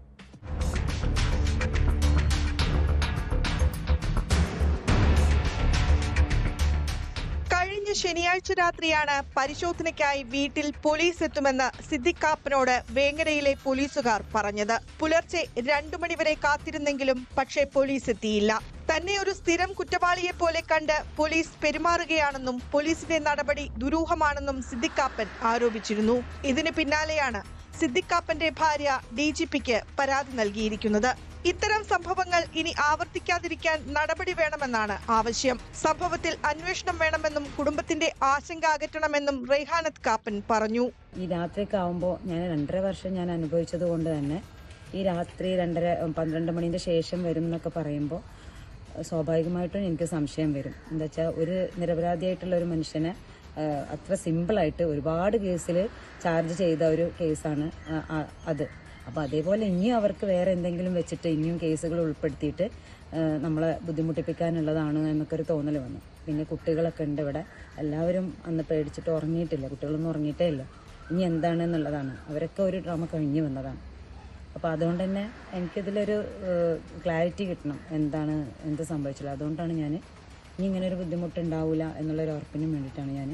കഴിഞ്ഞ ശനിയാഴ്ച രാത്രിയാണ് പരിശോധനയ്ക്കായി വീട്ടിൽ പോലീസ് എത്തുമെന്ന് സിദ്ദിഖാപ്പനോട് വേങ്ങരയിലെ പോലീസുകാർ പറഞ്ഞത്. പുലർച്ചെ 2 മണിവരെ കാത്തിരുന്നെങ്കിലും പക്ഷേ പോലീസ് എത്തിയില്ല. തന്നെ ഒരു സ്ഥിരം കുറ്റവാളിയെ പോലെ കണ്ട് പോലീസ് പെരുമാറുകയാണെന്നും പോലീസിന്റെ നടപടി ദുരൂഹമാണെന്നും സിദ്ദിഖാപ്പൻ ആരോപിച്ചിരുന്നു. ഇതിന് പിന്നാലെയാണ് സിദ്ദിഖാപ്പന്റെ ഭാര്യ DGPക്ക് പരാതി നൽകിയിരിക്കുന്നത്. ഇത്തരം സംഭവങ്ങൾ ഇനി ആവർത്തിക്കാതിരിക്കാൻ നടപടി വേണമെന്നാണ് ആവശ്യം. സംഭവത്തിൽ അന്വേഷണം വേണമെന്നും കുടുംബത്തിന്റെ ആശങ്ക അകറ്റണമെന്നും റെയ്ഹാനത്ത് കാപ്പൻ പറഞ്ഞു. ഈ രാത്രിയൊക്കെ ആവുമ്പോൾ ഞാൻ 2.5 വർഷം ഞാൻ അനുഭവിച്ചത് കൊണ്ട് തന്നെ ഈ രാത്രി 2:30 12 മണിന്റെ ശേഷം വരും എന്നൊക്കെ പറയുമ്പോൾ സ്വാഭാവികമായിട്ടും എനിക്ക് സംശയം വരും. എന്താ വെച്ചാൽ ഒരു നിരപരാധിയായിട്ടുള്ള ഒരു മനുഷ്യനെ അത്ര സിമ്പിളായിട്ട് ഒരുപാട് കേസിൽ ചാർജ് ചെയ്ത ഒരു കേസാണ് അത്. അപ്പോൾ അതേപോലെ ഇനിയും അവർക്ക് വേറെ എന്തെങ്കിലും വെച്ചിട്ട് ഇനിയും കേസുകൾ ഉൾപ്പെടുത്തിയിട്ട് നമ്മളെ ബുദ്ധിമുട്ടിപ്പിക്കാനുള്ളതാണ് എന്നൊക്കെ ഒരു തോന്നൽ വന്നു. പിന്നെ കുട്ടികളൊക്കെ ഉണ്ട് ഇവിടെ, എല്ലാവരും അന്ന് പേടിച്ചിട്ട് ഉറങ്ങിയിട്ടില്ല, കുട്ടികളൊന്നും ഉറങ്ങിയിട്ടേ ഇല്ല. ഇനി എന്താണെന്നുള്ളതാണ്, അവരൊക്കെ ഒരു ഡ്രാമ കഴിഞ്ഞു വന്നതാണ്. അപ്പോൾ അതുകൊണ്ട് തന്നെ എനിക്കിതിലൊരു ക്ലാരിറ്റി കിട്ടണം, എന്ത് സംഭവിച്ചില്ല. അതുകൊണ്ടാണ് ഞാൻ ഇനി ഇങ്ങനെ ഒരു ബുദ്ധിമുട്ടുണ്ടാവില്ല എന്നുള്ളൊരു ഉറപ്പിനും വേണ്ടിയിട്ടാണ് ഞാൻ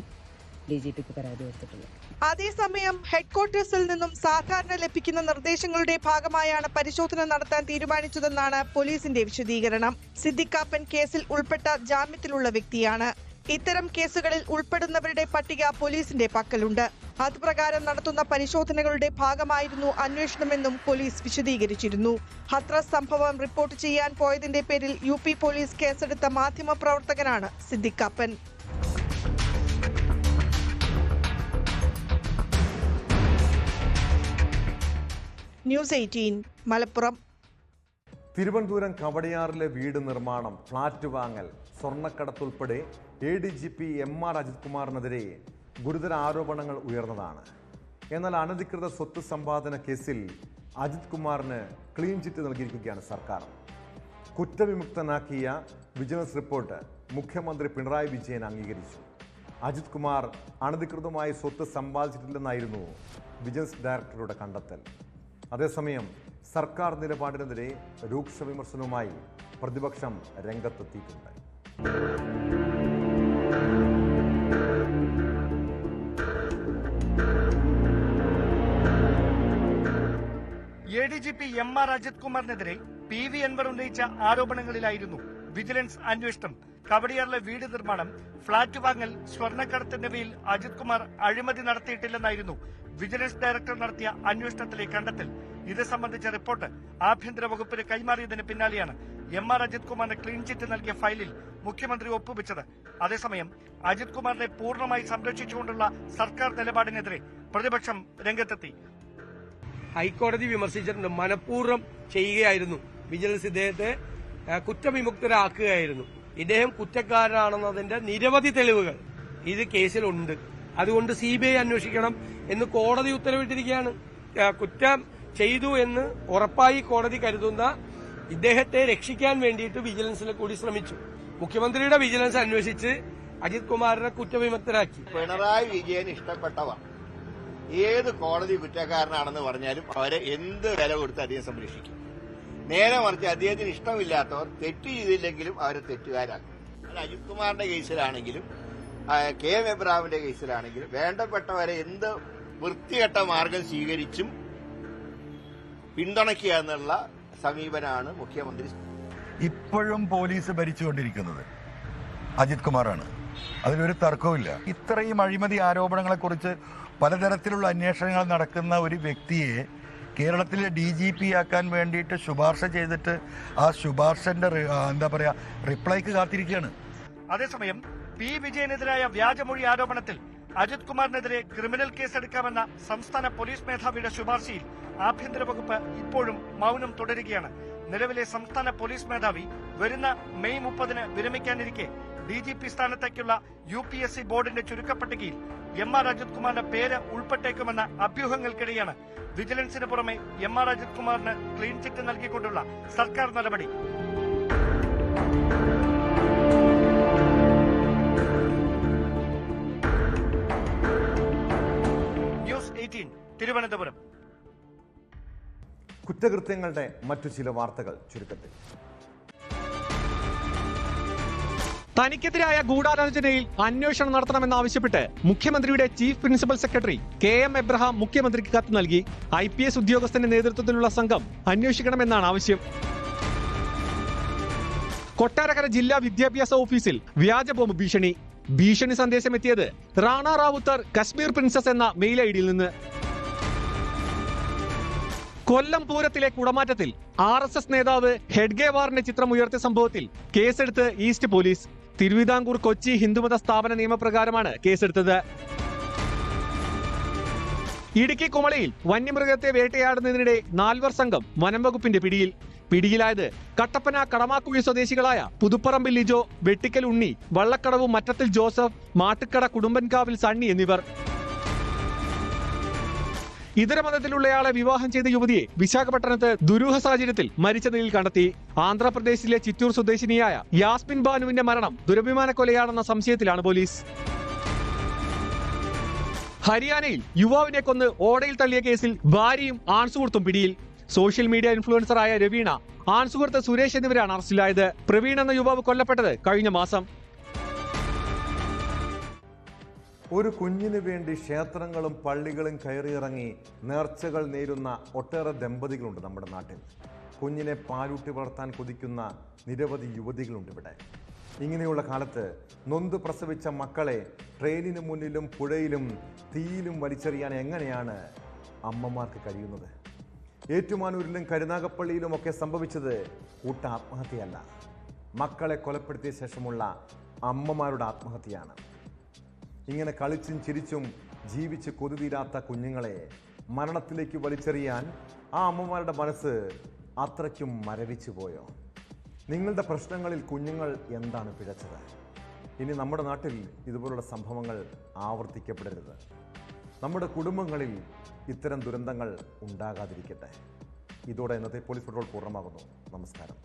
DGPക്ക് പരാതി കൊടുത്തിട്ടുള്ളത്. അതേസമയം ഹെഡ്ക്വാർട്ടേഴ്സിൽ നിന്നും സാധാരണ ലഭിക്കുന്ന നിർദ്ദേശങ്ങളുടെ ഭാഗമായാണ് പരിശോധന നടത്താൻ തീരുമാനിച്ചതെന്നാണ് പോലീസിന്റെ വിശദീകരണം. സിദ്ദിഖാപ്പൻ കേസിൽ ഉൾപ്പെട്ട ജാമ്യത്തിലുള്ള വ്യക്തിയാണ്. ഇത്തരം കേസുകളിൽ ഉൾപ്പെടുന്നവരുടെ പട്ടിക പോലീസിന്റെ പക്കലുണ്ട്. അതുപ്രകാരം നടത്തുന്ന പരിശോധനകളുടെ ഭാഗമായിരുന്നു അന്വേഷണമെന്നും പോലീസ് വിശദീകരിച്ചിരുന്നു. ഹത്രാസ് സംഭവം റിപ്പോർട്ട് ചെയ്യാൻ പോയതിന്റെ പേരിൽ UP പോലീസ് കേസെടുത്ത മാധ്യമപ്രവർത്തകനാണ് സിദ്ദിഖാപ്പൻ. ന്യൂസ് 18 മലപ്പുറം. തിരുവനന്തപുരം കവടിയാറിലെ വീട് നിർമ്മാണം, ഫ്ളാറ്റ് വാങ്ങൽ, സ്വർണ്ണക്കടത്തുൾപ്പെടെ ADGP MR അജിത് കുമാറിനെതിരെ ഗുരുതര ആരോപണങ്ങൾ ഉയർന്നതാണ്. എന്നാൽ അനധികൃത സ്വത്ത് സമ്പാദന കേസിൽ അജിത് കുമാറിന് ക്ലീൻ ചിറ്റ് നൽകിയിരിക്കുകയാണ് സർക്കാർ. കുറ്റവിമുക്തനാക്കിയ വിജിലൻസ് റിപ്പോർട്ട് മുഖ്യമന്ത്രി പിണറായി വിജയൻ അംഗീകരിച്ചു. അജിത് കുമാർ അനധികൃതമായി സ്വത്ത് സമ്പാദിച്ചിട്ടില്ലെന്നായിരുന്നു വിജിലൻസ് ഡയറക്ടറുടെ കണ്ടെത്തൽ. അതേസമയം സർക്കാർ നിലപാടിനെതിരെ രൂക്ഷ വിമർശനവുമായി പ്രതിപക്ഷം രംഗത്തെത്തിയിട്ടുണ്ട്. ADGP MR Ajith കുമാറിനെതിരെ PV Anwar ഉന്നയിച്ച ആരോപണങ്ങളിലായിരുന്നു വിജിലൻസ് അന്വേഷണം. കവടിയാറിലെ വീട് നിർമ്മാണം, ഫ്ളാറ്റ് വാങ്ങൽ, സ്വർണ്ണക്കടത്ത് എന്നിവയിൽ അജിത് കുമാർ അഴിമതി നടത്തിയിട്ടില്ലെന്നായിരുന്നു വിജിലൻസ് ഡയറക്ടർ നടത്തിയ അന്വേഷണത്തിലെ കണ്ടെത്തൽ. ഇത് സംബന്ധിച്ച റിപ്പോർട്ട് ആഭ്യന്തര വകുപ്പിന് കൈമാറിയതിന് പിന്നാലെയാണ് MR അജിത് കുമാറിന് ക്ലീൻ ചിറ്റ് നൽകിയ ഫയലിൽ മുഖ്യമന്ത്രി ഒപ്പുവെച്ചത്. അതേസമയം അജിത് കുമാറിനെ പൂർണ്ണമായി സംരക്ഷിച്ചുകൊണ്ടുള്ള സർക്കാർ നിലപാടിനെതിരെ പ്രതിപക്ഷം രംഗത്തെത്തി. ഹൈക്കോടതി വിമർശിച്ചിട്ടുണ്ട്. മനഃപൂർവ്വം ചെയ്യുകയായിരുന്നു. വിജിലൻസ് ഇദ്ദേഹത്തെ കുറ്റവിമുക്തരാക്കുകയായിരുന്നു. ഇദ്ദേഹം കുറ്റക്കാരനാണെന്നതിന്റെ നിരവധി തെളിവുകൾ ഇത് കേസിലുണ്ട്. അതുകൊണ്ട് CBI അന്വേഷിക്കണം എന്ന് കോടതി ഉത്തരവിട്ടിരിക്കുകയാണ്. കുറ്റം ചെയ്തു എന്ന് ഉറപ്പായി കോടതി കരുതുന്ന ഇദ്ദേഹത്തെ രക്ഷിക്കാൻ വേണ്ടിയിട്ട് വിജിലൻസിൽ കൂടി ശ്രമിച്ചു. മുഖ്യമന്ത്രിയുടെ വിജിലൻസ് അന്വേഷിച്ച് അജിത് കുമാറിനെ കുറ്റവിമുക്തരാക്കി. പിണറായി വിജയൻ ഇഷ്ടപ്പെട്ടവർ ഏത് കോടതി കുറ്റക്കാരനാണെന്ന് പറഞ്ഞാലും അവരെ എന്ത് വില കൊടുത്ത് അദ്ദേഹം സംരക്ഷിക്കും. നേരെ മറിച്ച് അദ്ദേഹത്തിന് ഇഷ്ടമില്ലാത്തവർ തെറ്റ് ചെയ്തില്ലെങ്കിലും അവരെ തെറ്റുകാരാക്കും. അജിത് കുമാറിന്റെ കേസിലാണെങ്കിലും KM എബ്രഹാമിന്റെ കേസിലാണെങ്കിലും വേണ്ടപ്പെട്ടവരെ എന്ത് വൃത്തികെട്ട മാർഗം സ്വീകരിച്ചും പിന്തുണയ്ക്കുക എന്നുള്ള സമീപനമാണ് മുഖ്യമന്ത്രി. ഇപ്പോഴും പോലീസ് ഭരിച്ചുകൊണ്ടിരിക്കുന്നത് അജിത് കുമാറാണ്, അതിലൊരു തർക്കവുമില്ല. ഇത്രയും അഴിമതി ആരോപണങ്ങളെക്കുറിച്ച് പലതരത്തിലുള്ള അന്വേഷണങ്ങൾ നടക്കുന്ന ഒരു വ്യക്തിയെ കേരളത്തിലെ DGP ആക്കാൻ വേണ്ടിയിട്ട് ശുപാർശ ചെയ്തിട്ട് ആ ശുപാർശന്റെ റിപ്ലൈക്ക് കാത്തിരിക്കുകയാണ്. അതേസമയം P വിജയനെതിരായ വ്യാജമൊഴി ആരോപണത്തിൽ അജിത് കുമാറിനെതിരെ ക്രിമിനൽ കേസെടുക്കാമെന്ന സംസ്ഥാന പോലീസ് മേധാവിയുടെ ശുപാർശയിൽ ആഭ്യന്തര വകുപ്പ് ഇപ്പോഴും മൗനം തുടരുകയാണ്. നിലവിലെ സംസ്ഥാന പോലീസ് മേധാവി വരുന്ന മെയ് 30 വിരമിക്കാനിരിക്കെ DGP സ്ഥാനത്തേക്കുള്ള UPSC ബോർഡിന്റെ ചുരുക്കപ്പട്ടികയിൽ MR അജിത് കുമാറിന്റെ പേര് ഉൾപ്പെട്ടേക്കുമെന്ന അഭ്യൂഹങ്ങൾക്കിടെയാണ് വിജിലൻസിന് പുറമെ MR അജിത് കുമാറിന് ക്ലീൻ ചിറ്റ് നൽകിക്കൊണ്ടുള്ള സർക്കാർ നടപടി. ന്യൂസ് 18 തിരുവനന്തപുരം. കുറ്റകൃത്യങ്ങളുടെ മറ്റു ചില വാർത്തകൾ ചുരുക്കത്തിൽ. തനിക്കെതിരായ ഗൂഢാലോചനയിൽ അന്വേഷണം നടത്തണമെന്നാവശ്യപ്പെട്ട് മുഖ്യമന്ത്രിയുടെ chief principal secretary KM Abraham മുഖ്യമന്ത്രിക്ക് കത്ത് നൽകി. IPS ഉദ്യോഗസ്ഥന്റെ നേതൃത്വത്തിലുള്ള സംഘം അന്വേഷിക്കണമെന്നാണ് ആവശ്യം. കൊട്ടാരക്കര ജില്ലാ വിദ്യാഭ്യാസ ഓഫീസിൽ വ്യാജ ബോംബ് ഭീഷണി. ഭീഷണി സന്ദേശം എത്തിയത് റാണ റാവുത്തർ കശ്മീർ പ്രിൻസസ് എന്ന മെയിൽ ID യിൽ നിന്ന്. കൊല്ലം പൂരത്തിലെ കുടമാറ്റത്തിൽ RSS നേതാവ് ഹെഡ്ഗേവാറിന്റെ ചിത്രം ഉയർത്തിയ സംഭവത്തിൽ കേസെടുത്ത് ഈസ്റ്റ് പോലീസ്. തിരുവിതാംകൂർ കൊച്ചി ഹിന്ദുമത സ്ഥാപന നിയമപ്രകാരമാണ് കേസെടുത്തത്. ഇടുക്കി കുമളിയിൽ വന്യമൃഗത്തെ വേട്ടയാടുന്നതിനിടെ 4 സംഘം വനം വകുപ്പിന്റെ പിടിയിൽ. പിടിയിലായത് കട്ടപ്പന കടമാക്കുഴി സ്വദേശികളായ പുതുപ്പറമ്പിൽ ലിജോ, വെട്ടിക്കൽ ഉണ്ണി, വള്ളക്കടവ് മറ്റത്തിൽ ജോസഫ്, മാട്ടുക്കട കുടുംബൻകാവിൽ സണ്ണി എന്നിവർ. ഇതര മതത്തിലുള്ളയാളെ വിവാഹം ചെയ്ത യുവതിയെ വിശാഖപട്ടണത്ത് ദുരൂഹ സാഹചര്യത്തിൽ മരിച്ച നിലയിൽ കണ്ടെത്തി. ആന്ധ്രാപ്രദേശിലെ ചിറ്റൂർ സ്വദേശിനിയായ യാസ്മിൻ ബാനുവിന്റെ മരണം ദുരഭിമാന കൊലയാണെന്ന സംശയത്തിലാണ് പോലീസ്. ഹരിയാനയിൽ യുവാവിനെ കൊന്ന് ഓടയിൽ തള്ളിയ കേസിൽ ഭാര്യയും ആൺസുഹൃത്തും പിടിയിൽ. സോഷ്യൽ മീഡിയ ഇൻഫ്ലുവൻസറായ രവീണ, ആൺസുഹൃത്ത് സുരേഷ് എന്നിവരാണ് അറസ്റ്റിലായത്. പ്രവീൺ എന്ന യുവാവ് കൊല്ലപ്പെട്ടത് കഴിഞ്ഞ മാസം. ഒരു കുഞ്ഞിന് വേണ്ടി ക്ഷേത്രങ്ങളും പള്ളികളും കയറിയിറങ്ങി നേർച്ചകൾ നേരുന്ന ഒട്ടേറെ ദമ്പതികളുണ്ട് നമ്മുടെ നാട്ടിൽ. കുഞ്ഞിനെ പാലൂട്ടി വളർത്താൻ കൊതിക്കുന്ന നിരവധി യുവതികളുണ്ട് ഇവിടെ. ഇങ്ങനെയുള്ള കാലത്ത് നൊന്ത് പ്രസവിച്ച മക്കളെ ട്രെയിനിന് മുന്നിലും പുഴയിലും തീയിലും വലിച്ചെറിയാൻ എങ്ങനെയാണ് അമ്മമാർക്ക് കഴിയുന്നത്? ഏറ്റുമാനൂരിലും കരുനാഗപ്പള്ളിയിലുമൊക്കെ സംഭവിച്ചത് കൂട്ട ആത്മഹത്യയല്ല, മക്കളെ കൊലപ്പെടുത്തിയ ശേഷമുള്ള അമ്മമാരുടെ ആത്മഹത്യയാണ്. ഇങ്ങനെ കളിച്ചും ചിരിച്ചും ജീവിച്ച് കൊതിതീരാത്ത കുഞ്ഞുങ്ങളെ മരണത്തിലേക്ക് വലിച്ചെറിയാൻ ആ അമ്മമാരുടെ മനസ്സ് അത്രയ്ക്കും മരവിച്ചു പോയോ? നിങ്ങളുടെ പ്രശ്നങ്ങളിൽ കുഞ്ഞുങ്ങൾ എന്താണ് പിഴച്ചത്? ഇനി നമ്മുടെ നാട്ടിൽ ഇതുപോലുള്ള സംഭവങ്ങൾ ആവർത്തിക്കപ്പെടരുത്. നമ്മുടെ കുടുംബങ്ങളിൽ ഇത്തരം ദുരന്തങ്ങൾ ഉണ്ടാകാതിരിക്കട്ടെ. ഇതോടെ ഇന്നത്തെ പോലീസ് ഫുട്ബോൾ പൂർണ്ണമാകുന്നു. നമസ്കാരം.